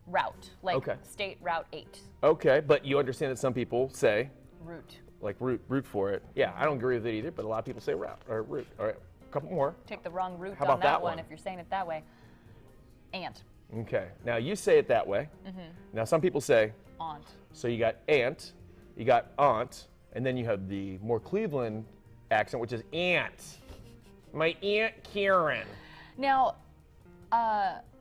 Route, like Okay. State Route 8. Okay, but you understand that some people say, Route. like, root for it. Yeah, I don't agree with it either, but a lot of people say route or root. All right, a couple more. Take the wrong route How on about that that one one? if you're saying it that way. Ant. Okay, now you say it that way. Now some people say, Aunt. so you got aunt, you got aunt, and then you have the more Cleveland accent, which is aunt. My Aunt Karen. Now,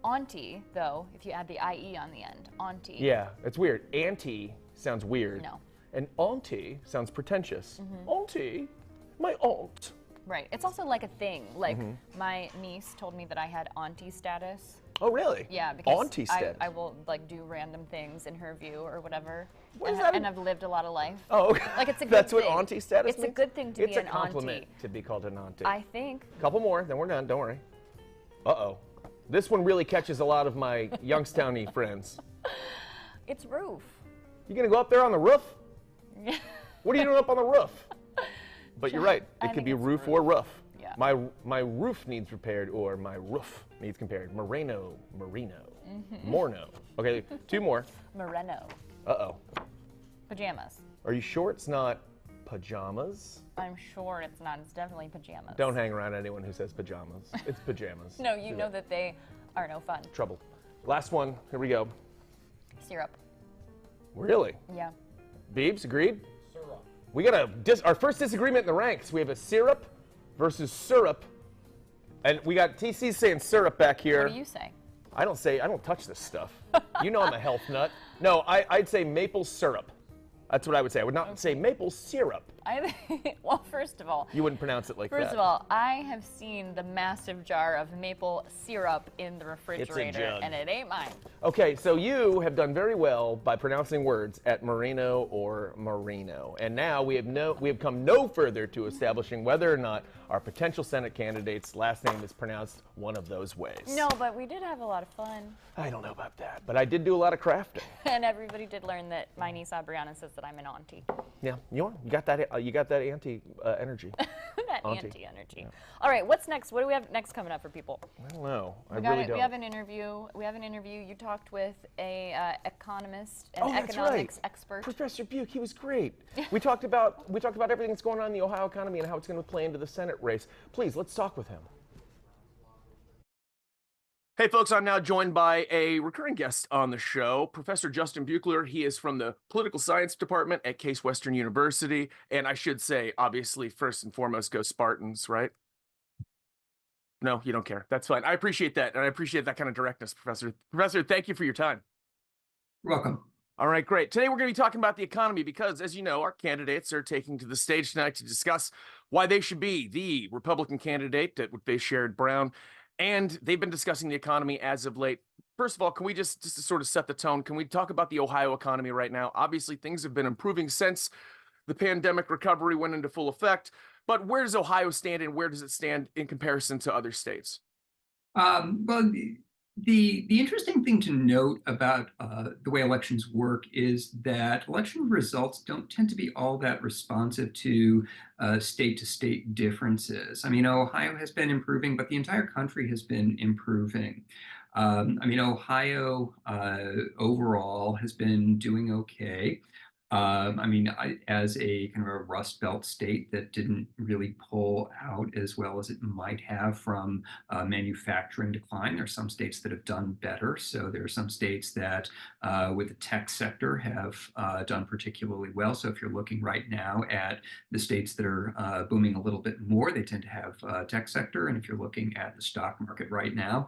auntie, though, if you add the IE on the end, auntie. Yeah, it's weird. Auntie sounds weird. No. And auntie sounds pretentious. Auntie, my aunt. Right. It's also like a thing. Like, my niece told me that I had auntie status. Oh, really? Yeah, because Auntie status. I will, like, do random things in her view or whatever. What is and, that? and I've lived a lot of life. Oh, okay. Like, it's a good That's thing. what auntie status It's means? a good thing to be an It's a compliment auntie. to be called an auntie. I think. Couple more, then we're done. Don't worry. Uh-oh. This one really catches a lot of my Youngstowny friends. It's roof. You gonna go up there on the roof? What are you doing up on the roof? But you're right. I It could think be it's roof or roof. Yeah. My roof needs repaired, or my roof needs compared. Moreno. Morno. Okay, two more. Moreno. Uh-oh. Pajamas. Are you sure it's not pajamas? I'm sure it's not. It's definitely pajamas. Don't hang around anyone who says pajamas. It's pajamas. No, you know that they are no fun. Trouble. Last one. Here we go. Syrup. Really? Yeah. Beebs, agreed? Syrup. We got our first disagreement in the ranks. We have a syrup versus syrup. And we got TC saying syrup back here. What do you say? I don't touch this stuff. You know I'm a health nut. No, I'd say maple syrup. That's what I would say. I would not say maple syrup. Well, first of all, You wouldn't pronounce it like that. First of all, I have seen the massive jar of maple syrup in the refrigerator, jug. and it ain't mine. Okay, so you have done very well by pronouncing words at Moreno or Marino. And now we have come no further to establishing whether or not our potential Senate candidate's last name is pronounced one of those ways. No, but we did have a lot of fun. I don't know about that, but I did do a lot of crafting. And everybody did learn that my niece Abriana says that I'm an auntie. Yeah, you got that auntie energy. That Auntie. auntie energy. Yeah. All right, what's next? What do we have next coming up for people? I don't know. I We really don't. We have an interview. You talked with a economist, an that's economics right. expert. Professor Buch, he was great. we talked about everything that's going on in the Ohio economy and how it's going to play into the Senate race. Please, let's talk with him. Hey folks, I'm now joined by a recurring guest on the show, Professor Justin Buchler. He is from the Political Science Department at Case Western University. And I should say, obviously, first and foremost, go Spartans, right? No, you don't care. That's fine. I appreciate that. And I appreciate that kind of directness, Professor. Professor, thank you for your time. You're welcome. All right, great. Today we're going to be talking about the economy because, as you know, our candidates are taking to the stage tonight to discuss why they should be the Republican candidate with Sherrod Brown. And they've been discussing the economy as of late. First of all, can we just to sort of set the tone, can we talk about the Ohio economy right now? Obviously, things have been improving since the pandemic recovery went into full effect. But where does Ohio stand, and where does it stand in comparison to other states? Well, the interesting thing to note about the way elections work is that election results don't tend to be all that responsive to state-to-state differences. I mean, Ohio has been improving, but the entire country has been improving. Ohio overall has been doing okay. As a kind of a Rust Belt state that didn't really pull out as well as it might have from manufacturing decline, there are some states that have done better. So there are some states that with the tech sector have done particularly well. So if you're looking right now at the states that are booming a little bit more, they tend to have tech sector. And if you're looking at the stock market right now,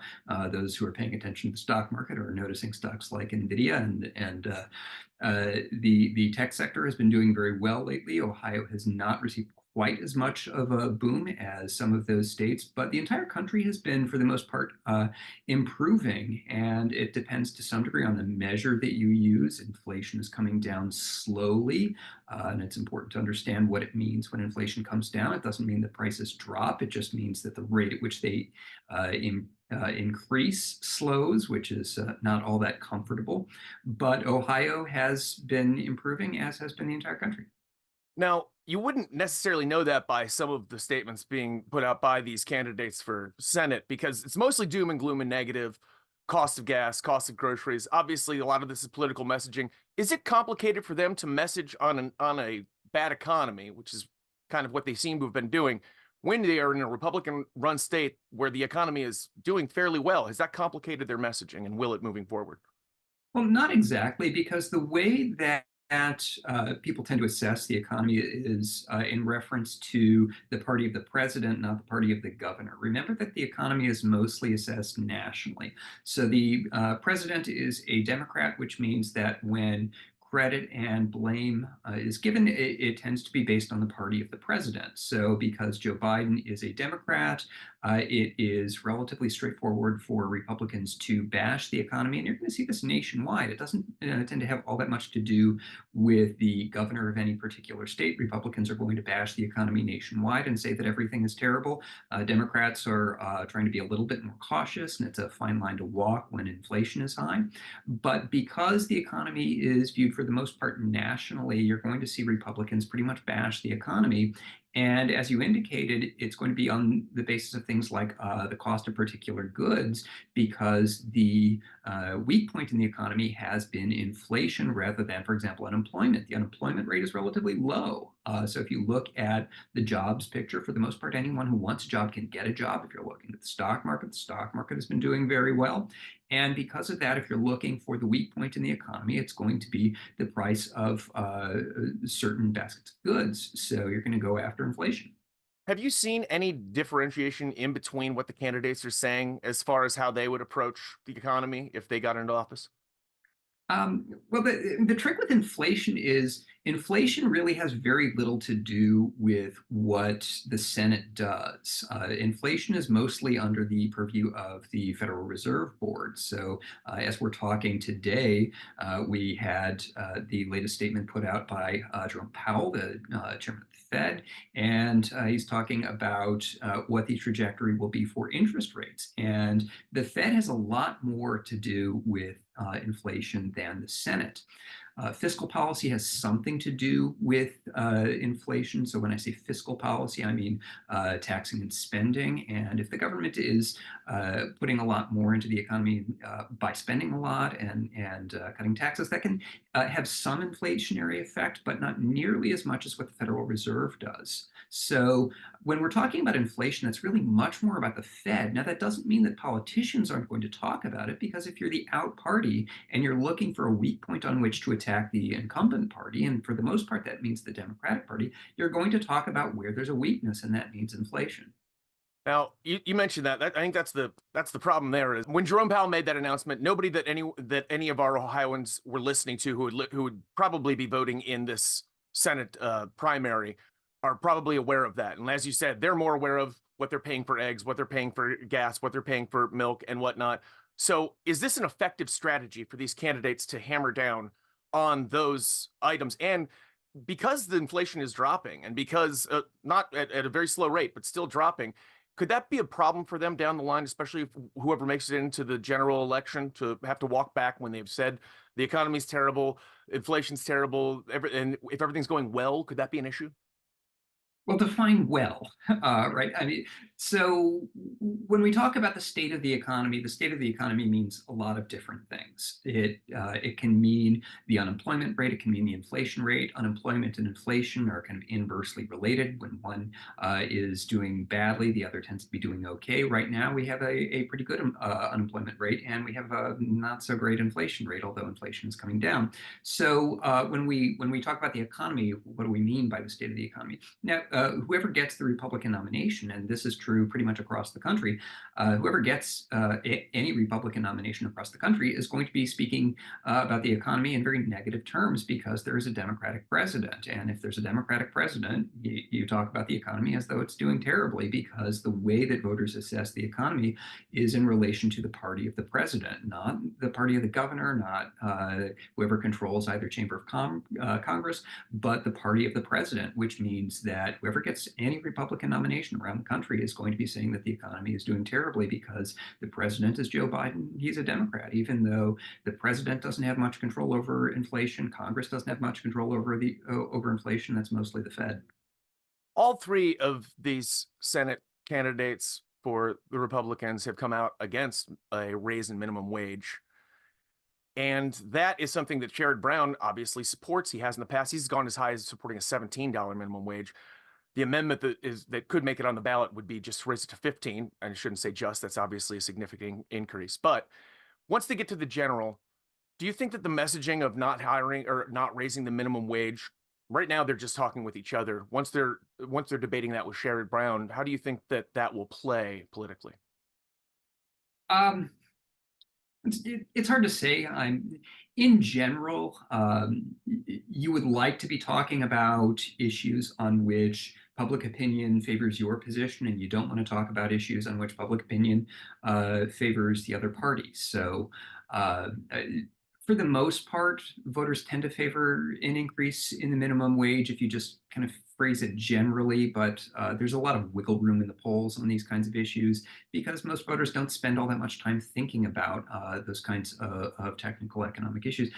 those who are paying attention to the stock market are noticing stocks like NVIDIA The tech sector has been doing very well lately. Ohio has not received quite as much of a boom as some of those states, but the entire country has been, for the most part, improving. And it depends to some degree on the measure that you use. Inflation is coming down slowly, and it's important to understand what it means when inflation comes down. It doesn't mean that prices drop. It just means that the rate at which they increase slows, which is not all that comfortable. But Ohio has been improving, as has been the entire country. Now, you wouldn't necessarily know that by some of the statements being put out by these candidates for Senate, because it's mostly doom and gloom and negative. Cost of gas, cost of groceries. Obviously, a lot of this is political messaging. Is it complicated for them to message on a bad economy, which is kind of what they seem to have been doing, when they are in a Republican-run state where the economy is doing fairly well? Has that complicated their messaging, and will it moving forward? Well, not exactly, because the way that people tend to assess the economy is in reference to the party of the president, not the party of the governor. Remember that the economy is mostly assessed nationally. So the president is a Democrat, which means that when credit and blame is given, it tends to be based on the party of the president. So because Joe Biden is a Democrat, it is relatively straightforward for Republicans to bash the economy, and you're going to see this nationwide. It doesn't tend to have all that much to do with the governor of any particular state. Republicans are going to bash the economy nationwide and say that everything is terrible. Democrats are trying to be a little bit more cautious, and it's a fine line to walk when inflation is high. But because the economy is viewed for the most part nationally, you're going to see Republicans pretty much bash the economy. And as you indicated, it's going to be on the basis of things like the cost of particular goods, because the weak point in the economy has been inflation rather than, for example, unemployment. The unemployment rate is relatively low. So if you look at the jobs picture, for the most part, anyone who wants a job can get a job. If you're looking at the stock market has been doing very well. And because of that, if you're looking for the weak point in the economy, it's going to be the price of certain baskets of goods. So you're going to go after inflation. Have you seen any differentiation in between what the candidates are saying as far as how they would approach the economy if they got into office? Well, the trick with inflation is inflation really has very little to do with what the Senate does. Inflation is mostly under the purview of the Federal Reserve Board. So as we're talking today, we had the latest statement put out by Jerome Powell, the chairman of the Fed, and he's talking about what the trajectory will be for interest rates. And the Fed has a lot more to do with inflation than the Senate. Fiscal policy has something to do with inflation. So when I say fiscal policy, I mean taxing and spending. And if the government is putting a lot more into the economy by spending a lot and cutting taxes, that can have some inflationary effect, but not nearly as much as what the Federal Reserve does. So when we're talking about inflation, that's really much more about the Fed. Now, that doesn't mean that politicians aren't going to talk about it, because if you're the out party and you're looking for a weak point on which to attack the incumbent party, and for the most part that means the Democratic Party, you're going to talk about where there's a weakness, and that means inflation. Now, you mentioned that. I think that's the problem. There is when Jerome Powell made that announcement, nobody that any of our Ohioans were listening to who would probably be voting in this Senate primary are probably aware of that. And as you said, they're more aware of what they're paying for eggs, what they're paying for gas, what they're paying for milk and whatnot. So is this an effective strategy for these candidates to hammer down on those items? And because the inflation is dropping, and because not at a very slow rate, but still dropping, could that be a problem for them down the line, especially if whoever makes it into the general election to have to walk back when they've said the economy's terrible, inflation's terrible, and if everything's going well, could that be an issue? Well, define well, right? I mean, so when we talk about the state of the economy means a lot of different things. It can mean the unemployment rate, it can mean the inflation rate. Unemployment and inflation are kind of inversely related. When one is doing badly, the other tends to be doing okay. Right now, we have a pretty good unemployment rate, and we have a not so great inflation rate, although inflation is coming down. So when we talk about the economy, what do we mean by the state of the economy? Now, whoever gets the Republican nomination, and this is true pretty much across the country, whoever gets any Republican nomination across the country is going to be speaking about the economy in very negative terms because there is a Democratic president. And if there's a Democratic president, you talk about the economy as though it's doing terribly, because the way that voters assess the economy is in relation to the party of the president, not the party of the governor, not whoever controls either chamber of Congress, but the party of the president, which means that whoever gets any Republican nomination around the country is going to be saying that the economy is doing terribly because the president is Joe Biden. He's a Democrat, even though the president doesn't have much control over inflation. Congress doesn't have much control over inflation. That's mostly the Fed. All three of these Senate candidates for the Republicans have come out against a raise in minimum wage. And that is something that Sherrod Brown obviously supports. He has in the past. He's gone as high as supporting a $17 minimum wage. The amendment that could make it on the ballot would be just raise it to 15. And I shouldn't say just, that's obviously a significant increase. But once they get to the general, do you think that the messaging of not hiring or not raising the minimum wage, right now they're just talking with each other. Once they're debating that with Sherrod Brown, how do you think that that will play politically? It's hard to say. In general, you would like to be talking about issues on which public opinion favors your position, and you don't want to talk about issues on which public opinion favors the other party. So for the most part, voters tend to favor an increase in the minimum wage if you just kind of phrase it generally, but there's a lot of wiggle room in the polls on these kinds of issues because most voters don't spend all that much time thinking about those kinds of technical economic issues.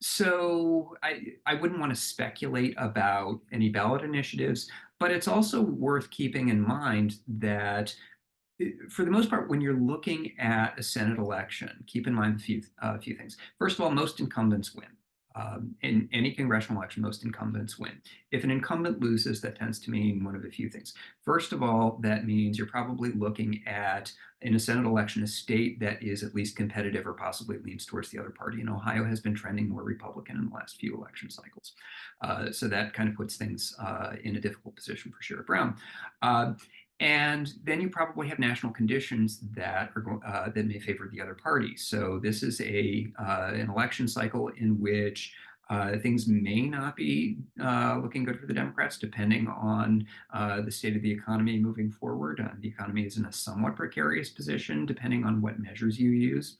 So I wouldn't want to speculate about any ballot initiatives, but it's also worth keeping in mind that for the most part, when you're looking at a Senate election, keep in mind a few things. First of all, most incumbents win. In any congressional election, most incumbents win. If an incumbent loses, that tends to mean one of a few things. First of all, that means you're probably looking at, in a Senate election, a state that is at least competitive or possibly leans towards the other party. And Ohio has been trending more Republican in the last few election cycles. So that kind of puts things in a difficult position for Sherrod Brown. And then you probably have national conditions that are that may favor the other party. So this is an election cycle in which things may not be looking good for the Democrats, depending on the state of the economy moving forward. The economy is in a somewhat precarious position, depending on what measures you use.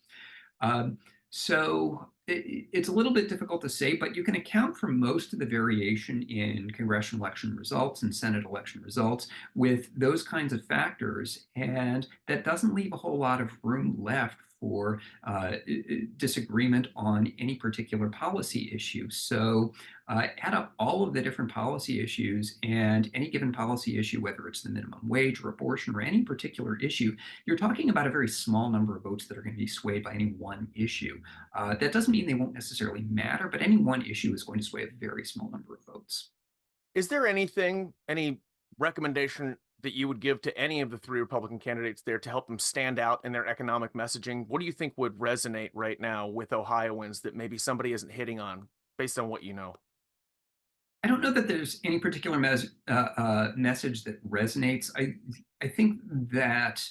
So it's a little bit difficult to say, but you can account for most of the variation in congressional election results and Senate election results with those kinds of factors. And that doesn't leave a whole lot of room left for disagreement on any particular policy issue. So add up all of the different policy issues, and any given policy issue, whether it's the minimum wage or abortion or any particular issue, you're talking about a very small number of votes that are going to be swayed by any one issue. That doesn't mean they won't necessarily matter, but any one issue is going to sway a very small number of votes. Is there any recommendation that you would give to any of the three Republican candidates there to help them stand out in their economic messaging? What do you think would resonate right now with Ohioans that maybe somebody isn't hitting on based on what you know? I don't know that there's any particular message that resonates. I think that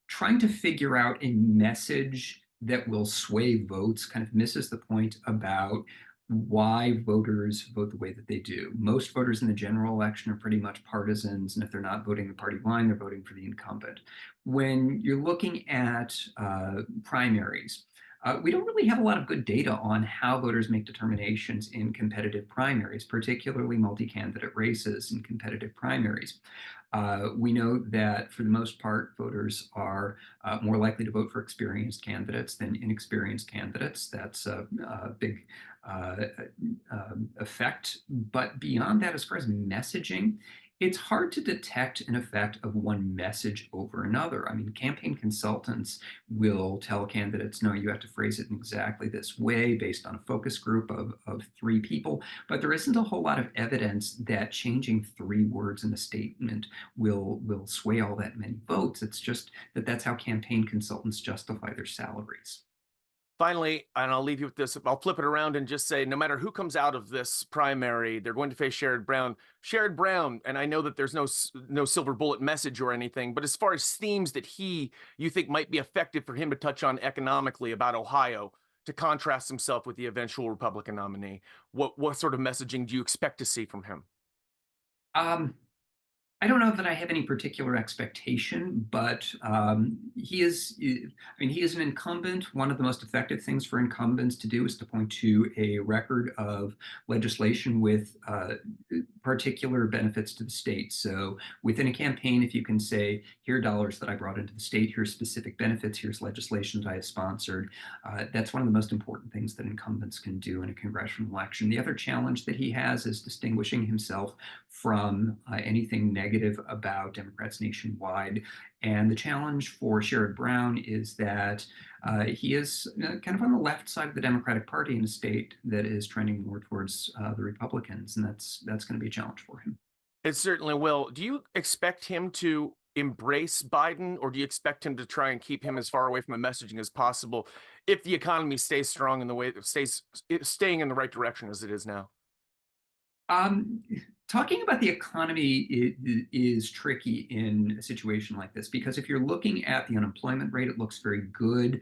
trying to figure out a message that will sway votes kind of misses the point about why voters vote the way that they do. Most voters in the general election are pretty much partisans, and if they're not voting the party line, they're voting for the incumbent. When you're looking at primaries, we don't really have a lot of good data on how voters make determinations in competitive primaries, particularly multi-candidate races in competitive primaries. We know that for the most part, voters are more likely to vote for experienced candidates than inexperienced candidates. That's a big effect. But beyond that, as far as messaging, it's hard to detect an effect of one message over another. I mean, campaign consultants will tell candidates, no, you have to phrase it in exactly this way based on a focus group of 3 people. But there isn't a whole lot of evidence that changing 3 words in a statement will sway all that many votes. It's just that that's how campaign consultants justify their salaries. Finally, and I'll leave you with this, I'll flip it around and just say, no matter who comes out of this primary, they're going to face Sherrod Brown. Sherrod Brown, and I know that there's no silver bullet message or anything, but as far as themes that you think might be effective for him to touch on economically about Ohio, to contrast himself with the eventual Republican nominee, what sort of messaging do you expect to see from him? I don't know that I have any particular expectation, but he is an incumbent. One of the most effective things for incumbents to do is to point to a record of legislation with particular benefits to the state. So within a campaign, if you can say, here are dollars that I brought into the state, here's specific benefits, here's legislation that I have sponsored, that's one of the most important things that incumbents can do in a congressional election. The other challenge that he has is distinguishing himself from anything negative about Democrats nationwide. And the challenge for Sherrod Brown is that he is kind of on the left side of the Democratic Party in a state that is trending more towards the Republicans, and that's going to be a challenge for him. It certainly will. Do you expect him to embrace Biden, or do you expect him to try and keep him as far away from the messaging as possible if the economy stays strong in the way it staying in the right direction as it is now? Talking about the economy is tricky in a situation like this, because if you're looking at the unemployment rate, it looks very good.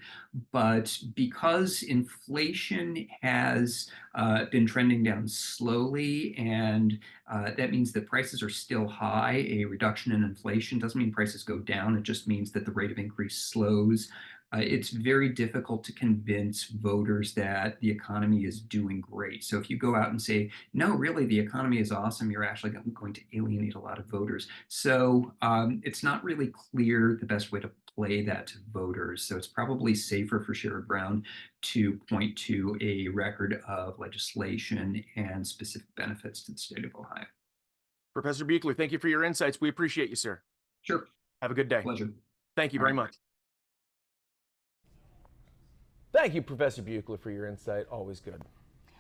But because inflation has been trending down slowly, and that means that prices are still high, a reduction in inflation doesn't mean prices go down. It just means that the rate of increase slows. It's very difficult to convince voters that the economy is doing great. So if you go out and say, no, really, the economy is awesome, you're actually going to alienate a lot of voters. So it's not really clear the best way to play that to voters. So it's probably safer for Sherrod Brown to point to a record of legislation and specific benefits to the state of Ohio. Professor Buchler, thank you for your insights. We appreciate you, sir. Sure. Have a good day. Pleasure. Thank you very much. Thank you, Professor Buchler, for your insight. Always good.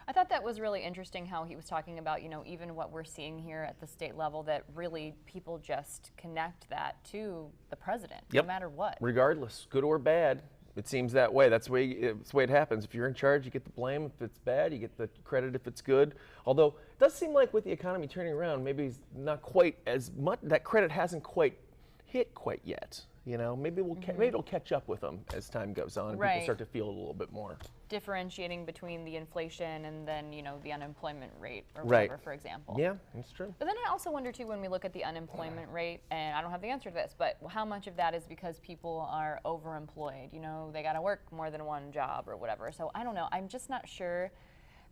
I thought that was really interesting how he was talking about, even what we're seeing here at the state level, that really people just connect that to the president, no matter what. Regardless, good or bad, it seems that way. That's the way it happens. If you're in charge, you get the blame. If it's bad, you get the credit if it's good. Although it does seem like with the economy turning around, maybe it's not quite as much, that credit hasn't quite hit quite yet. Maybe it'll catch up with them as time goes on, and people start to feel it a little bit more. Differentiating between the inflation and then, the unemployment rate or whatever, for example. Yeah, that's true. But then I also wonder, too, when we look at the unemployment rate, and I don't have the answer to this, but how much of that is because people are overemployed? They got to work more than one job or whatever. So I don't know. I'm just not sure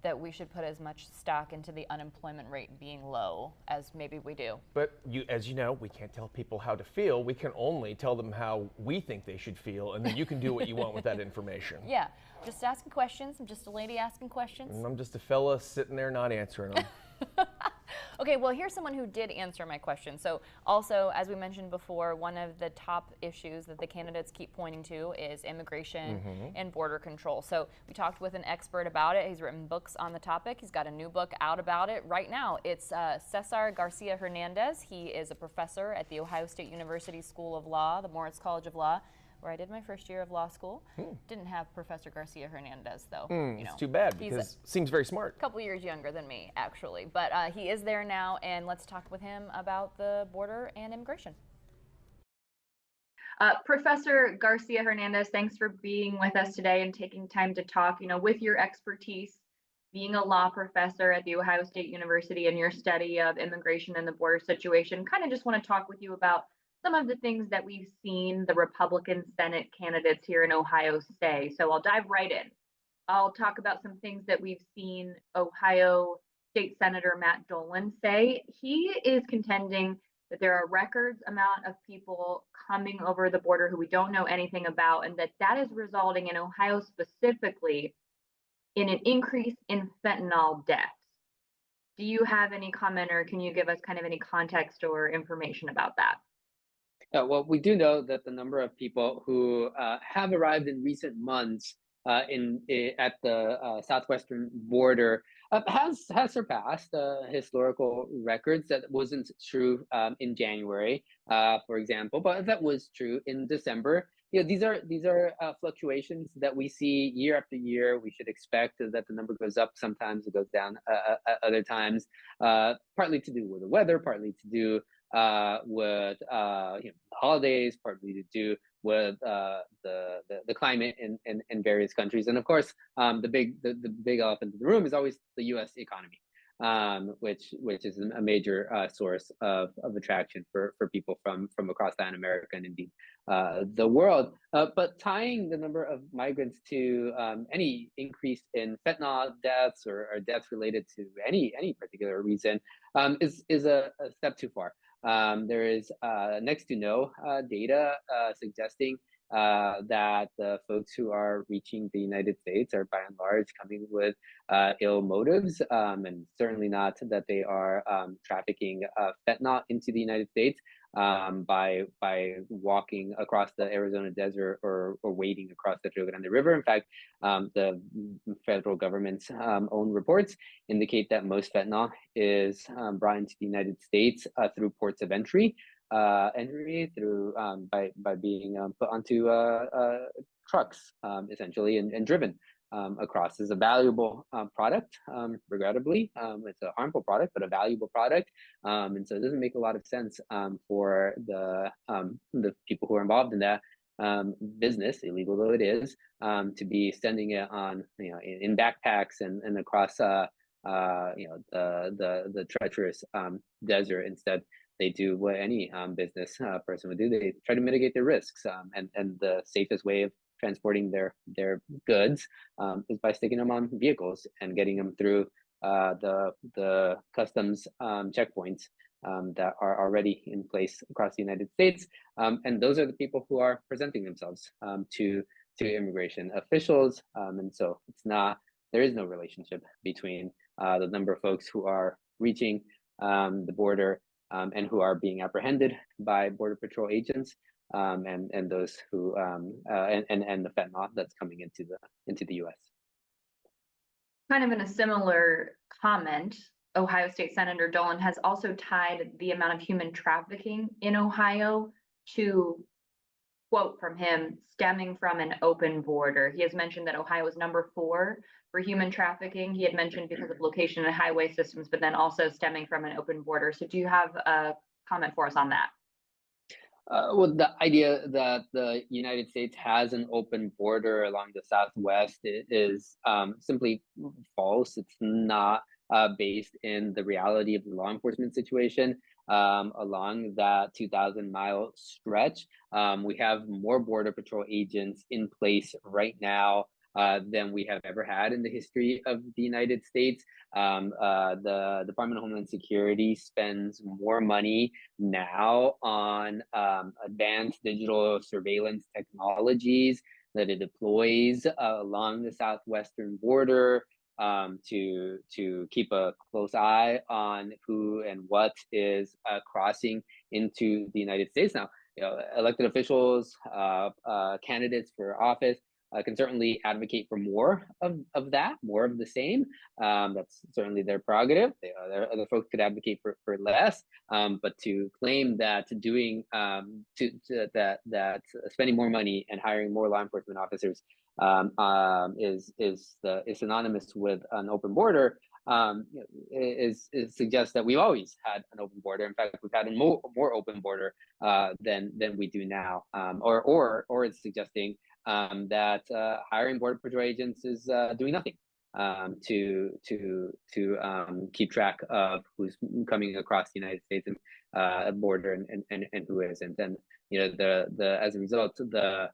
that we should put as much stock into the unemployment rate being low as maybe we do. But as you know, we can't tell people how to feel. We can only tell them how we think they should feel, and then you can do what you want with that information. Yeah, just asking questions. I'm just a lady asking questions. And I'm just a fella sitting there not answering them. Okay, well, here's someone who did answer my question. So also, as we mentioned before, one of the top issues that the candidates keep pointing to is immigration and border control. So we talked with an expert about it. He's written books on the topic. He's got a new book out about it right now. It's César García Hernández. He is a professor at the Ohio State University School of Law, the Moritz College of Law, where I did my first year of law school. Didn't have Professor Garcia Hernandez, though. It's too bad, because seems very smart. A couple years younger than me, actually. But he is there now, and let's talk with him about the border and immigration. Professor Garcia Hernandez, thanks for being with us today and taking time to talk. With your expertise, being a law professor at the Ohio State University and your study of immigration and the border situation, kind of just want to talk with you about some of the things that we've seen the Republican Senate candidates here in Ohio say. So I'll dive right in. I'll talk about some things that we've seen Ohio State Senator Matt Dolan say. He is contending that there are records amount of people coming over the border who we don't know anything about, and that is resulting in Ohio specifically in an increase in fentanyl deaths. Do you have any comment, or can you give us kind of any context or information about that? Well, we do know that the number of people who have arrived in recent months at the Southwestern border has surpassed historical records. That wasn't true in January, for example, but that was true in December. these are fluctuations that we see year after year. We should expect that the number goes up sometimes, it goes down other times, partly to do with the weather, partly to do with holidays, partly to do with the climate in various countries, and of course the big elephant in the room is always the U.S. economy, which is a major source of attraction for people from across Latin America and indeed the world. But tying the number of migrants to any increase in fentanyl deaths or deaths related to any particular reason is a step too far. There is next to no data suggesting that the folks who are reaching the United States are by and large coming with ill motives, and certainly not that they are trafficking fentanyl into the United States by walking across the Arizona desert or wading across the Rio Grande River. In fact, the federal government's own reports indicate that most fentanyl is brought into the United States through ports of entry. Through by being put onto trucks essentially and driven across. Is a valuable product. Regrettably, it's a harmful product, but a valuable product, and so it doesn't make a lot of sense for the people who are involved in that business, illegal though it is, to be sending it on in backpacks and across the treacherous desert. Instead, they do what any business person would do. They try to mitigate their risks, and the safest way of transporting their goods is by sticking them on vehicles and getting them through the customs checkpoints that are already in place across the United States. And those are the people who are presenting themselves to immigration officials. And so there is no relationship between the number of folks who are reaching the border and who are being apprehended by Border Patrol agents, and those who and the fentanyl that's coming into the U.S. Kind of in a similar comment, Ohio State Senator Dolan has also tied the amount of human trafficking in Ohio to, quote from him, stemming from an open border. He has mentioned that Ohio is number 4 for human trafficking. He had mentioned because of location and highway systems, but then also stemming from an open border. So do you have a comment for us on that? Well, the idea that the United States has an open border along the Southwest is simply false. It's not based in the reality of the law enforcement situation along that 2,000-mile stretch. We have more Border Patrol agents in place right now than we have ever had in the history of the United States. The Department of Homeland Security spends more money now on advanced digital surveillance technologies that it deploys along the southwestern border to keep a close eye on who and what is crossing into the United States. Now, elected officials, candidates for office, can certainly advocate for more of that, more of the same. That's certainly their prerogative. Other folks could advocate for less, but to claim that doing that spending more money and hiring more law enforcement officers is synonymous with an open border suggests that we've always had an open border. In fact, we've had a more open border than we do now, or it's suggesting that hiring Border Patrol agents is doing nothing to keep track of who's coming across the United States border and who isn't. And as a result, the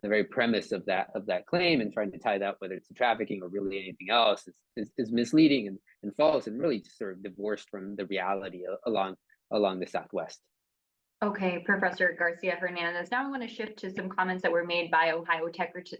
very premise of that claim and trying to tie that, whether it's to trafficking or really anything else, is misleading and false and really just sort of divorced from the reality along the Southwest. Okay, Professor Garcia Hernandez. Now I want to shift to some comments that were made by Ohio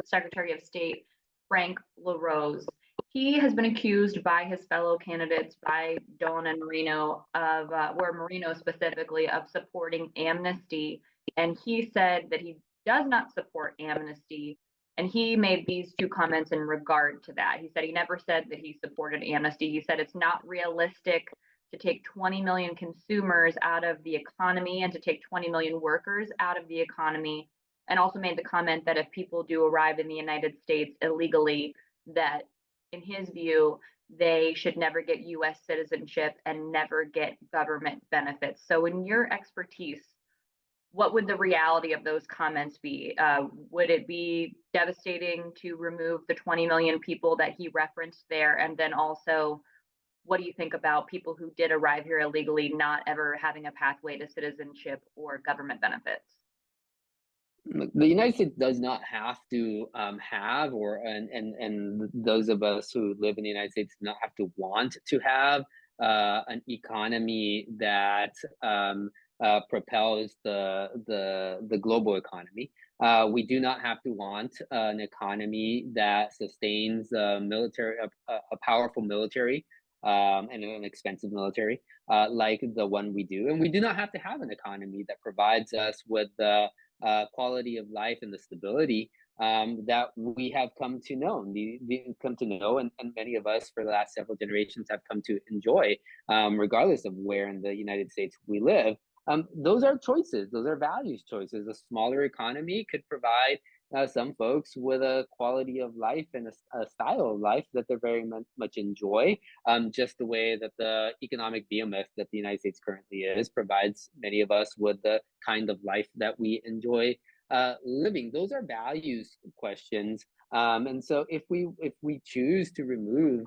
Secretary of State Frank LaRose. He has been accused by his fellow candidates, by Dolan and Moreno, Moreno specifically, of supporting amnesty. And he said that he does not support amnesty. And he made these 2 comments in regard to that. He said he never said that he supported amnesty. He said it's not realistic to take 20 million consumers out of the economy and to take 20 million workers out of the economy and also made the comment that if people do arrive in the United States illegally, that in his view, they should never get U.S. citizenship and never get government benefits. So in your expertise, what would the reality of those comments be? Would it be devastating to remove the 20 million people that he referenced there? And then also, what do you think about people who did arrive here illegally not ever having a pathway to citizenship or government benefits? The United States does not have to have, and those of us who live in the United States do not have to want to have an economy that propels the global economy. We do not have to want an economy that sustains a powerful military and an expensive military like the one we do. And we do not have to have an economy that provides us with the quality of life and the stability that we have come to know, and many of us for the last several generations have come to enjoy, regardless of where in the United States we live. Those are choices. Those are values choices. A smaller economy could provide some folks with a quality of life and a style of life that they very much enjoy, just the way that the economic behemoth that the United States currently is provides many of us with the kind of life that we enjoy living. Those are values questions, and so if we choose to remove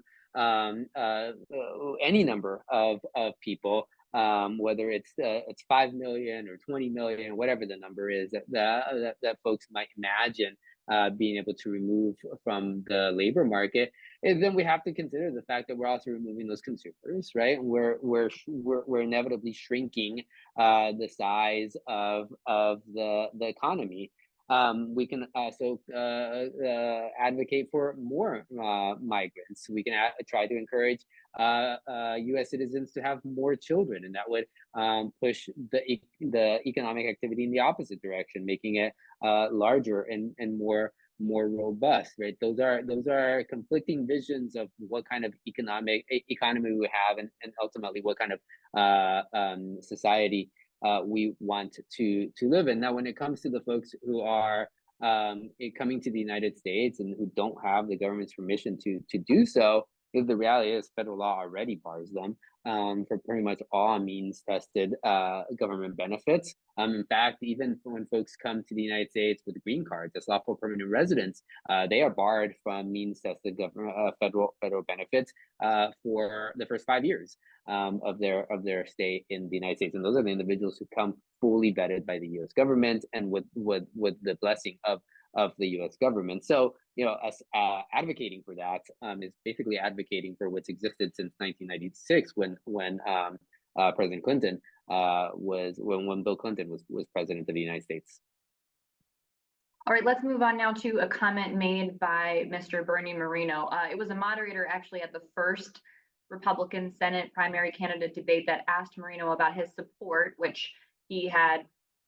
any number of people, whether it's 5 million or 20 million, whatever the number is that folks might imagine being able to remove from the labor market, and then we have to consider the fact that we're also removing those consumers, right? We're inevitably shrinking the size of the economy. We can also advocate for more migrants. We can try to encourage U.S. citizens to have more children, and that would push the economic activity in the opposite direction, making it larger and more robust. Right? Those are conflicting visions of what kind of economy we have, and ultimately what kind of society we want to live in. Now, when it comes to the folks who are coming to the United States and who don't have the government's permission to do so, the reality is federal law already bars them for pretty much all means-tested government benefits. In fact, even when folks come to the United States with green cards as lawful permanent residents, they are barred from means-tested federal benefits for the first 5 years of their stay in the United States. And those are the individuals who come fully vetted by the U.S. government and with the blessing of the U.S. government. So, us advocating for that is basically advocating for what's existed since 1996, when President Clinton when Bill Clinton was president of the United States. All right, let's move on now to a comment made by Mr. Bernie Moreno. It was a moderator actually at the first Republican Senate primary candidate debate that asked Moreno about his support, which he had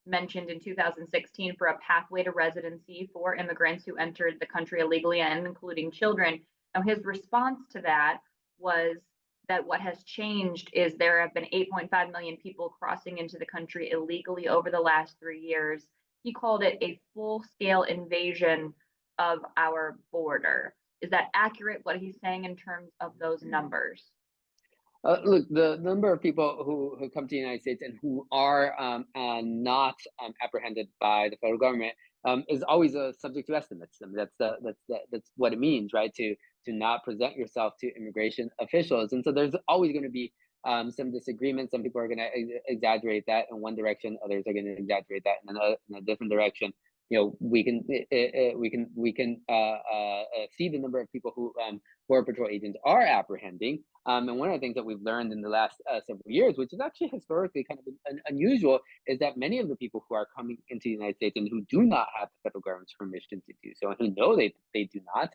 mentioned in 2016 for a pathway to residency for immigrants who entered the country illegally, and including children. Now, his response to that was that what has changed is there have been 8.5 million people crossing into the country illegally over the last 3 years. He called it a full-scale invasion of our border. Is that accurate, what he's saying in terms of those numbers? Look, the number of people who come to the United States and who are not apprehended by the federal government is always subject to estimates. I mean, that's what it means, right? To not present yourself to immigration officials, and so there's always going to be some disagreement. Some people are going to exaggerate that in one direction, others are going to exaggerate that in a different direction. We can see the number of people who Border Patrol agents are apprehending. And one of the things that we've learned in the last several years, which is actually historically kind of unusual, is that many of the people who are coming into the United States and who do not have the federal government's permission to do so, and who know they do not,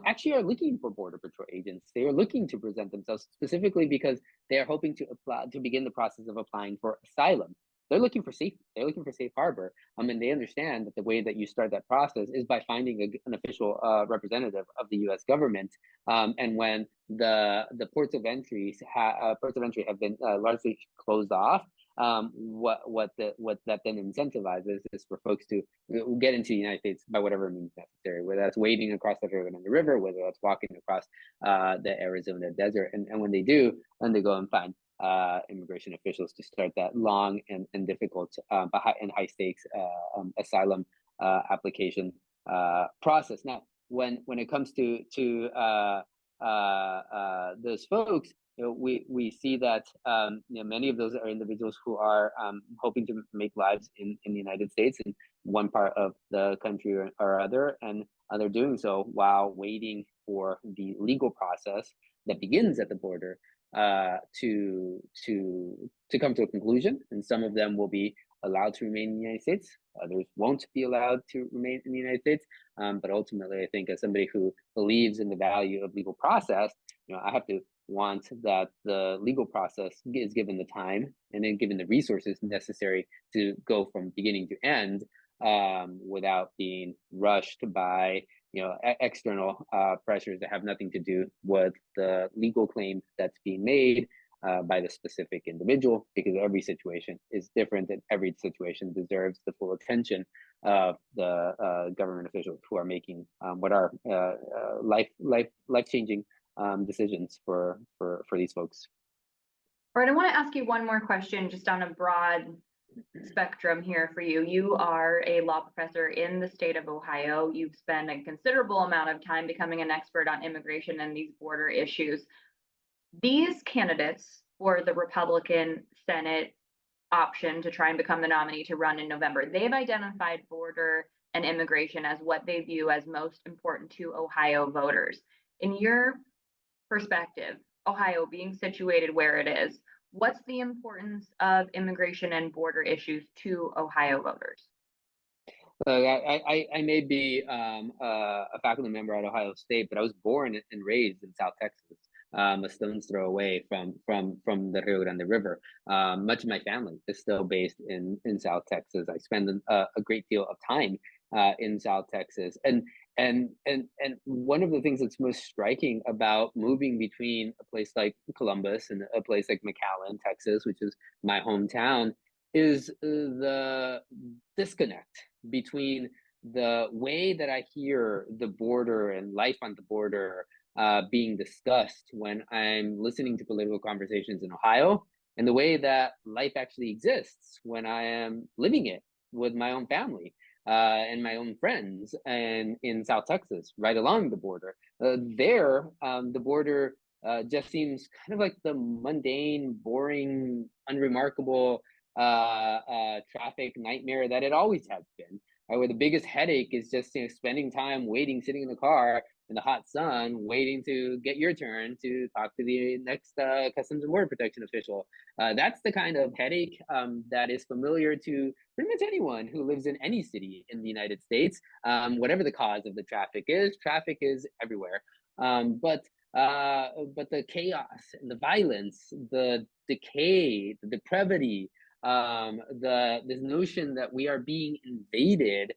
actually are looking for Border Patrol agents. They are looking to present themselves specifically because they are hoping to begin the process of applying for asylum. They're looking for safety. They're looking for safe harbor. And they understand that the way that you start that process is by finding an official representative of the U.S. government. And when the ports of entry have been largely closed off, what that then incentivizes is for folks to get into the United States by whatever means necessary, whether that's wading across the Rio Grande River, whether that's walking across the Arizona desert, and when they do, then they go and find immigration officials to start that long and difficult and high stakes asylum application process. Now, when it comes to those folks, we see that many of those are individuals who are hoping to make lives in the United States in one part of the country or other, and they're doing so while waiting for the legal process that begins at the border to come to a conclusion. And some of them will be allowed to remain in the United States. Others won't be allowed to remain in the United States. But ultimately, I think as somebody who believes in the value of legal process, I have to want that the legal process is given the time and then given the resources necessary to go from beginning to end without being rushed by external pressures that have nothing to do with the legal claim that's being made by the specific individual, because every situation is different and every situation deserves the full attention of the government officials who are making what are life-changing decisions for these folks. All right, I want to ask you one more question just on a broad spectrum here for you. You are a law professor in the state of Ohio. You've spent a considerable amount of time becoming an expert on immigration and these border issues. These candidates for the Republican Senate option to try and become the nominee to run in November, they've identified border and immigration as what they view as most important to Ohio voters. In your perspective, Ohio being situated where it is, what's the importance of immigration and border issues to Ohio voters? I may be a faculty member at Ohio State, but I was born and raised in South Texas, a stone's throw away from the Rio Grande River. Much of my family is still based in South Texas. I spend a great deal of time in South Texas, and one of the things that's most striking about moving between a place like Columbus and a place like McAllen, Texas, which is my hometown, is the disconnect between the way that I hear the border and life on the border being discussed when I'm listening to political conversations in Ohio, and the way that life actually exists when I am living it with my own family and my own friends, and in South Texas, right along the border. The border just seems kind of like the mundane, boring, unremarkable traffic nightmare that it always has been. Where the biggest headache is just spending time waiting, sitting in the car in the hot sun, waiting to get your turn to talk to the next Customs and Border Protection official. That's the kind of headache that is familiar to pretty much anyone who lives in any city in the United States. Whatever the cause of the traffic is everywhere. But the chaos and the violence, the decay, the depravity, this notion that we are being invaded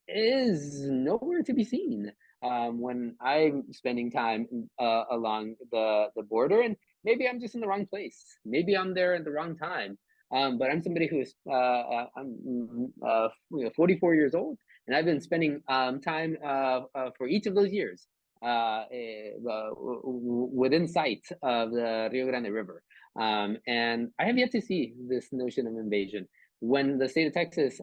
is nowhere to be seen when I'm spending time along the border. And maybe I'm just in the wrong place. Maybe I'm there at the wrong time. But I'm somebody who is I'm 44 years old, and I've been spending time for each of those years within sight of the Rio Grande River. And I have yet to see this notion of invasion. When the state of Texas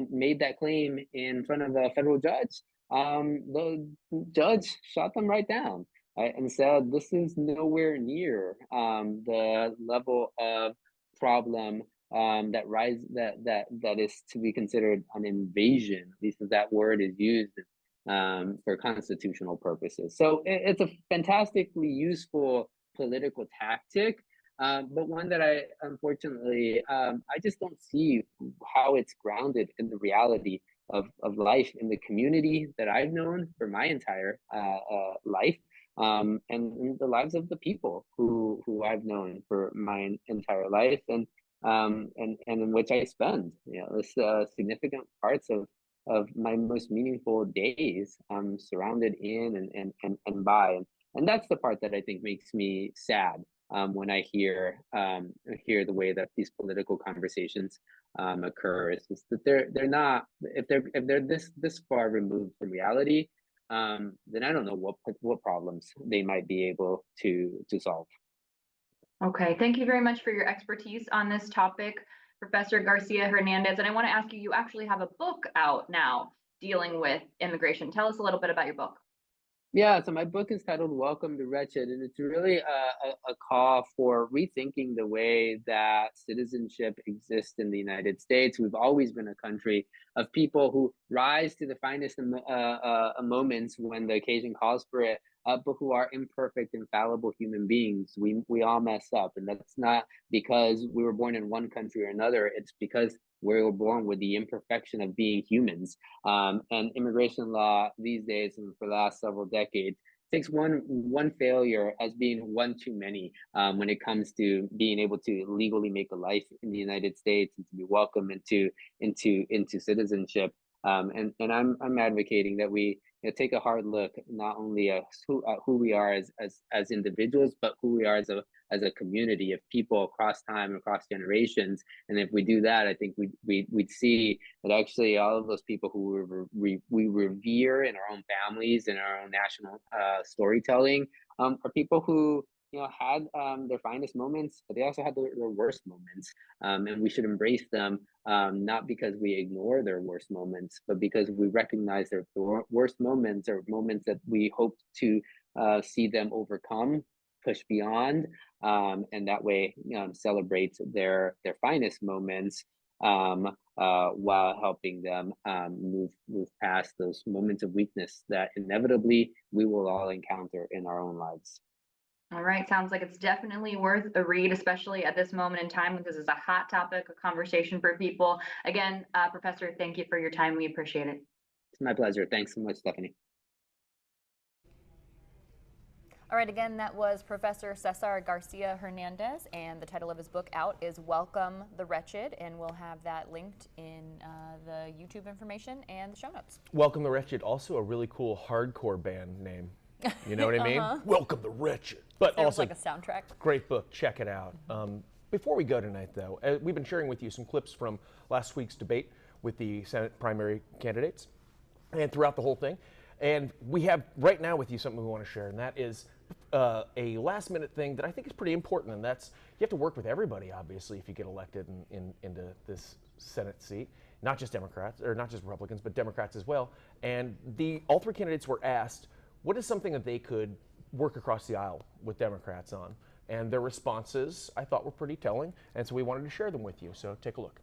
made that claim in front of a federal judge, the judge shot them right down, right, and said this is nowhere near the level of problem that is to be considered an invasion. At least that word is used for constitutional purposes. So it's a fantastically useful political tactic, but one that I unfortunately I just don't see how it's grounded in the reality of life in the community that I've known for my entire life, and in the lives of the people who I've known for my entire life, and in which I spend significant parts of my most meaningful days surrounded in and by. And that's the part that I think makes me sad when I hear the way that these political conversations occur. It's just that they're not, if they're this far removed from reality, then I don't know what problems they might be able to solve. Okay, thank you very much for your expertise on this topic, Professor Garcia Hernandez. And I want to ask you, you actually have a book out now dealing with immigration. Tell us a little bit about your book. Yeah, so my book is titled Welcome the Wretched, and it's really a call for rethinking the way that citizenship exists in the United States. We've always been a country of people who rise to the finest moments when the occasion calls for it, but who are imperfect and fallible human beings. We all mess up, and that's not because we were born in one country or another. It's because we were born with the imperfection of being humans. And immigration law these days and for the last several decades takes one failure as being one too many when it comes to being able to legally make a life in the United States and to be welcome into citizenship. And I'm advocating that we take a hard look not only at who we are as individuals, but who we are as a community of people across time, across generations. And if we do that, I think we'd see that actually all of those people who we revere in our own families and our own national storytelling are people who had their finest moments, but they also had their worst moments. And we should embrace them, not because we ignore their worst moments, but because we recognize their worst moments are moments that we hope to see them overcome, push beyond, and that way celebrate their finest moments while helping them move past those moments of weakness that inevitably we will all encounter in our own lives. All right, sounds like it's definitely worth a read, especially at this moment in time when this is a hot topic, a conversation for people. Again, Professor, thank you for your time. We appreciate it. It's my pleasure. Thanks so much, Stephanie. All right, again, that was Professor César García Hernández, and the title of his book out is Welcome the Wretched, and we'll have that linked in the YouTube information and the show notes. Welcome the Wretched, also a really cool hardcore band name. You know what I mean? Welcome the Wretched. But Sounds also like a soundtrack. Great book. Check it out. Before we go tonight, though, we've been sharing with you some clips from last week's debate with the Senate primary candidates and throughout the whole thing. And we have right now with you something we want to share, and that is a last-minute thing that I think is pretty important, and that's you have to work with everybody, obviously, if you get elected into this Senate seat. Not just Democrats, or not just Republicans, but Democrats as well. And all three candidates were asked, what is something that they could work across the aisle with Democrats on? And their responses, I thought, were pretty telling, and so we wanted to share them with you. So take a look.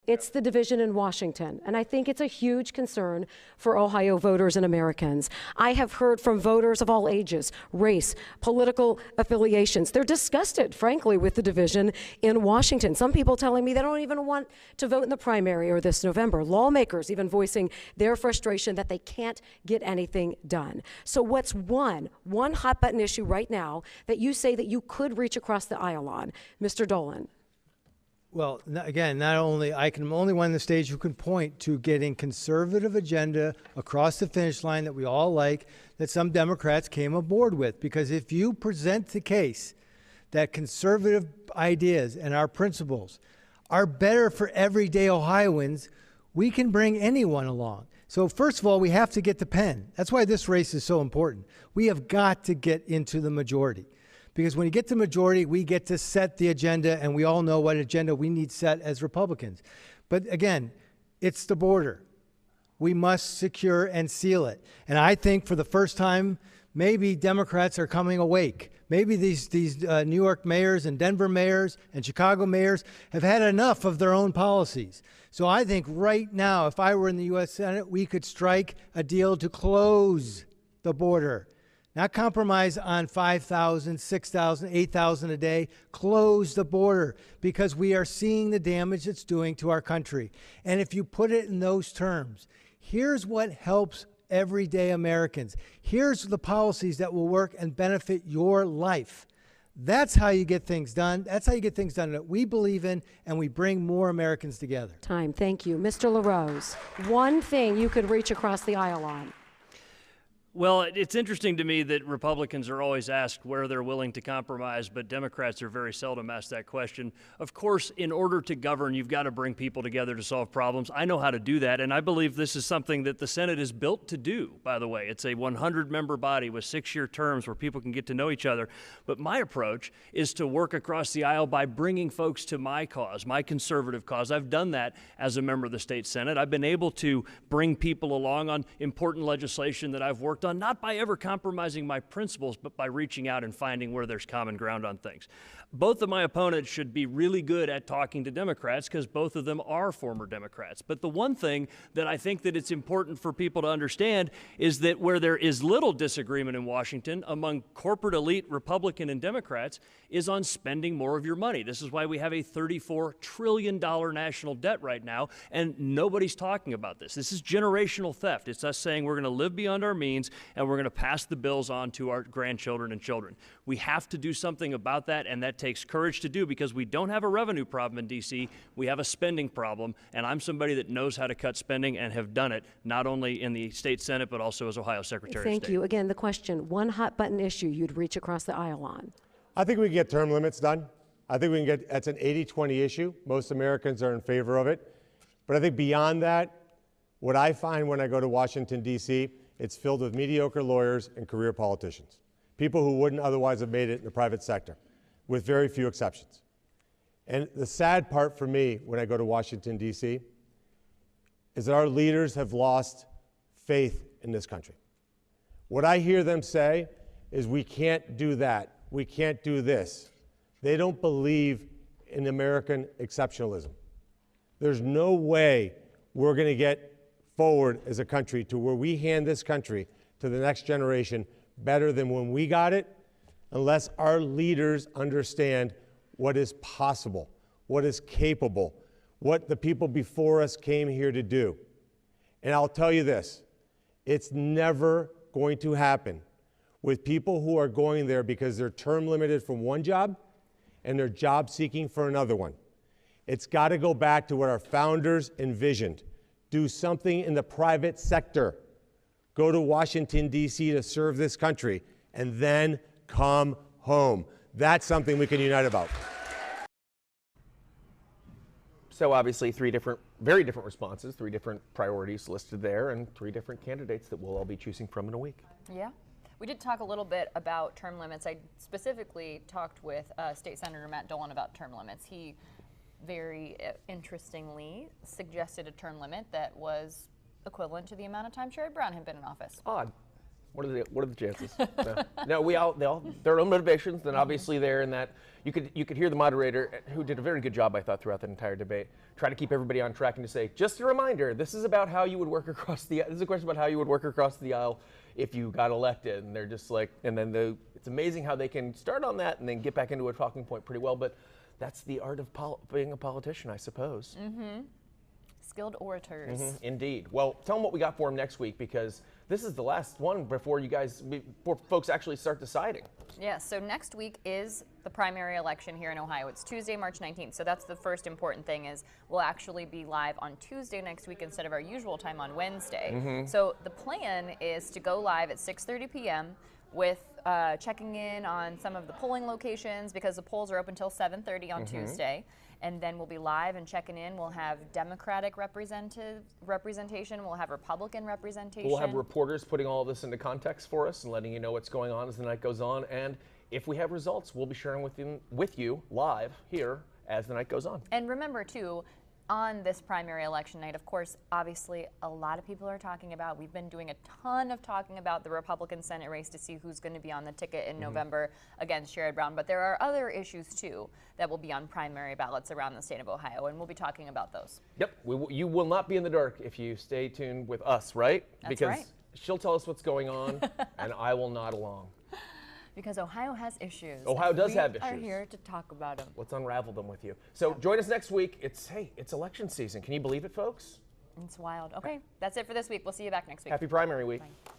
It's the division in Washington, and I think it's a huge concern for Ohio voters and Americans. I have heard from voters of all ages, race, political affiliations. They're disgusted, frankly, with the division in Washington. Some people telling me they don't even want to vote in the primary or this November. Lawmakers even voicing their frustration that they can't get anything done. So what's one hot button issue right now that you say that you could reach across the aisle on? Mr. Dolan. Well, again, I can only one the stage who can point to getting conservative agenda across the finish line that we all like, that some Democrats came aboard with. Because if you present the case that conservative ideas and our principles are better for everyday Ohioans, we can bring anyone along. So first of all, we have to get the pen. That's why this race is so important. We have got to get into the majority. Because when you get to majority, we get to set the agenda, and we all know what agenda we need set as Republicans. But again, it's the border. We must secure and seal it. And I think for the first time, maybe Democrats are coming awake. Maybe these New York mayors and Denver mayors and Chicago mayors have had enough of their own policies. So I think right now, if I were in the U.S. Senate, we could strike a deal to close the border. Not compromise on 5,000, 6,000, 8,000 a day. Close the border, because we are seeing the damage it's doing to our country. And if you put it in those terms, here's what helps everyday Americans. Here's the policies that will work and benefit your life. That's how you get things done. That's how you get things done that we believe in, and we bring more Americans together. Time. Thank you. Mr. LaRose, one thing you could reach across the aisle on. Well, it's interesting to me that Republicans are always asked where they're willing to compromise, but Democrats are very seldom asked that question. Of course, in order to govern, you've got to bring people together to solve problems. I know how to do that, and I believe this is something that the Senate is built to do, by the way. It's a 100-member body with 6-year terms where people can get to know each other. But my approach is to work across the aisle by bringing folks to my cause, my conservative cause. I've done that as a member of the state Senate. I've been able to bring people along on important legislation that I've worked on, not by ever compromising my principles, but by reaching out and finding where there's common ground on things. Both of my opponents should be really good at talking to Democrats because both of them are former Democrats. But the one thing that I think that it's important for people to understand is that where there is little disagreement in Washington among corporate elite Republican and Democrats is on spending more of your money. This is why we have a $34 trillion national debt right now, and nobody's talking about this. This is generational theft. It's us saying we're going to live beyond our means and we're going to pass the bills on to our grandchildren and children. We have to do something about that, and that takes courage to do because we don't have a revenue problem in D.C. We have a spending problem, and I'm somebody that knows how to cut spending and have done it not only in the state Senate but also as Ohio Secretary of State. Thank you. Again, the question, one hot button issue you'd reach across the aisle on. I think we can get term limits done. I think we can get, that's an 80-20 issue. Most Americans are in favor of it. But I think beyond that, what I find when I go to Washington, D.C., it's filled with mediocre lawyers and career politicians, people who wouldn't otherwise have made it in the private sector, with very few exceptions. And the sad part for me when I go to Washington, D.C., is that our leaders have lost faith in this country. What I hear them say is we can't do that. We can't do this. They don't believe in American exceptionalism. There's no way we're going to get forward as a country to where we hand this country to the next generation better than when we got it, unless our leaders understand what is possible, what is capable, what the people before us came here to do. And I'll tell you this, it's never going to happen with people who are going there because they're term limited from one job and they're job seeking for another one. It's got to go back to what our founders envisioned. Do something in the private sector. Go to Washington, D.C. to serve this country, and then come home. That's something we can unite about. So obviously very different responses, 3 different priorities listed there, and 3 different candidates that we'll all be choosing from in a week. Yeah. We did talk a little bit about term limits. I specifically talked with State Senator Matt Dolan about term limits. He very interestingly suggested a term limit that was equivalent to the amount of time Sherrod Brown had been in office. Odd. What are the chances? No, they all their own motivations. Then obviously they're in that you could hear the moderator, who did a very good job, I thought, throughout the entire debate, try to keep everybody on track and to say, just a reminder, this is about how you would work across the. This is a question about how you would work across the aisle if you got elected. And they're just like, and then it's amazing how they can start on that and then get back into a talking point pretty well. But that's the art of being a politician, I suppose. Mm-hmm. Skilled orators. Mm-hmm. Indeed. Well, tell them what we got for them next week, because this is the last one before folks actually start deciding. Yeah, so next week is the primary election here in Ohio. It's Tuesday, March 19th. So that's the first important thing, is we'll actually be live on Tuesday next week instead of our usual time on Wednesday. Mm-hmm. So the plan is to go live at 6:30 p.m. with checking in on some of the polling locations, because the polls are open until 7:30 on Tuesday. And then we'll be live and checking in. We'll have Democratic representation. We'll have Republican representation. We'll have reporters putting all of this into context for us and letting you know what's going on as the night goes on. And if we have results, we'll be sharing with you live here as the night goes on. And remember, too, on this primary election night, of course, obviously, a lot of people are talking about, we've been doing a ton of talking about the Republican Senate race to see who's going to be on the ticket in November against Sherrod Brown. But there are other issues, too, that will be on primary ballots around the state of Ohio, and we'll be talking about those. Yep. You will not be in the dark if you stay tuned with us, right? That's because right. She'll tell us what's going on, and I will nod along. Because Ohio has issues. Ohio does have issues. We are here to talk about them. Let's unravel them with you. So join us next week. It's election season. Can you believe it, folks? It's wild. Okay, that's it for this week. We'll see you back next week. Happy primary week. Bye.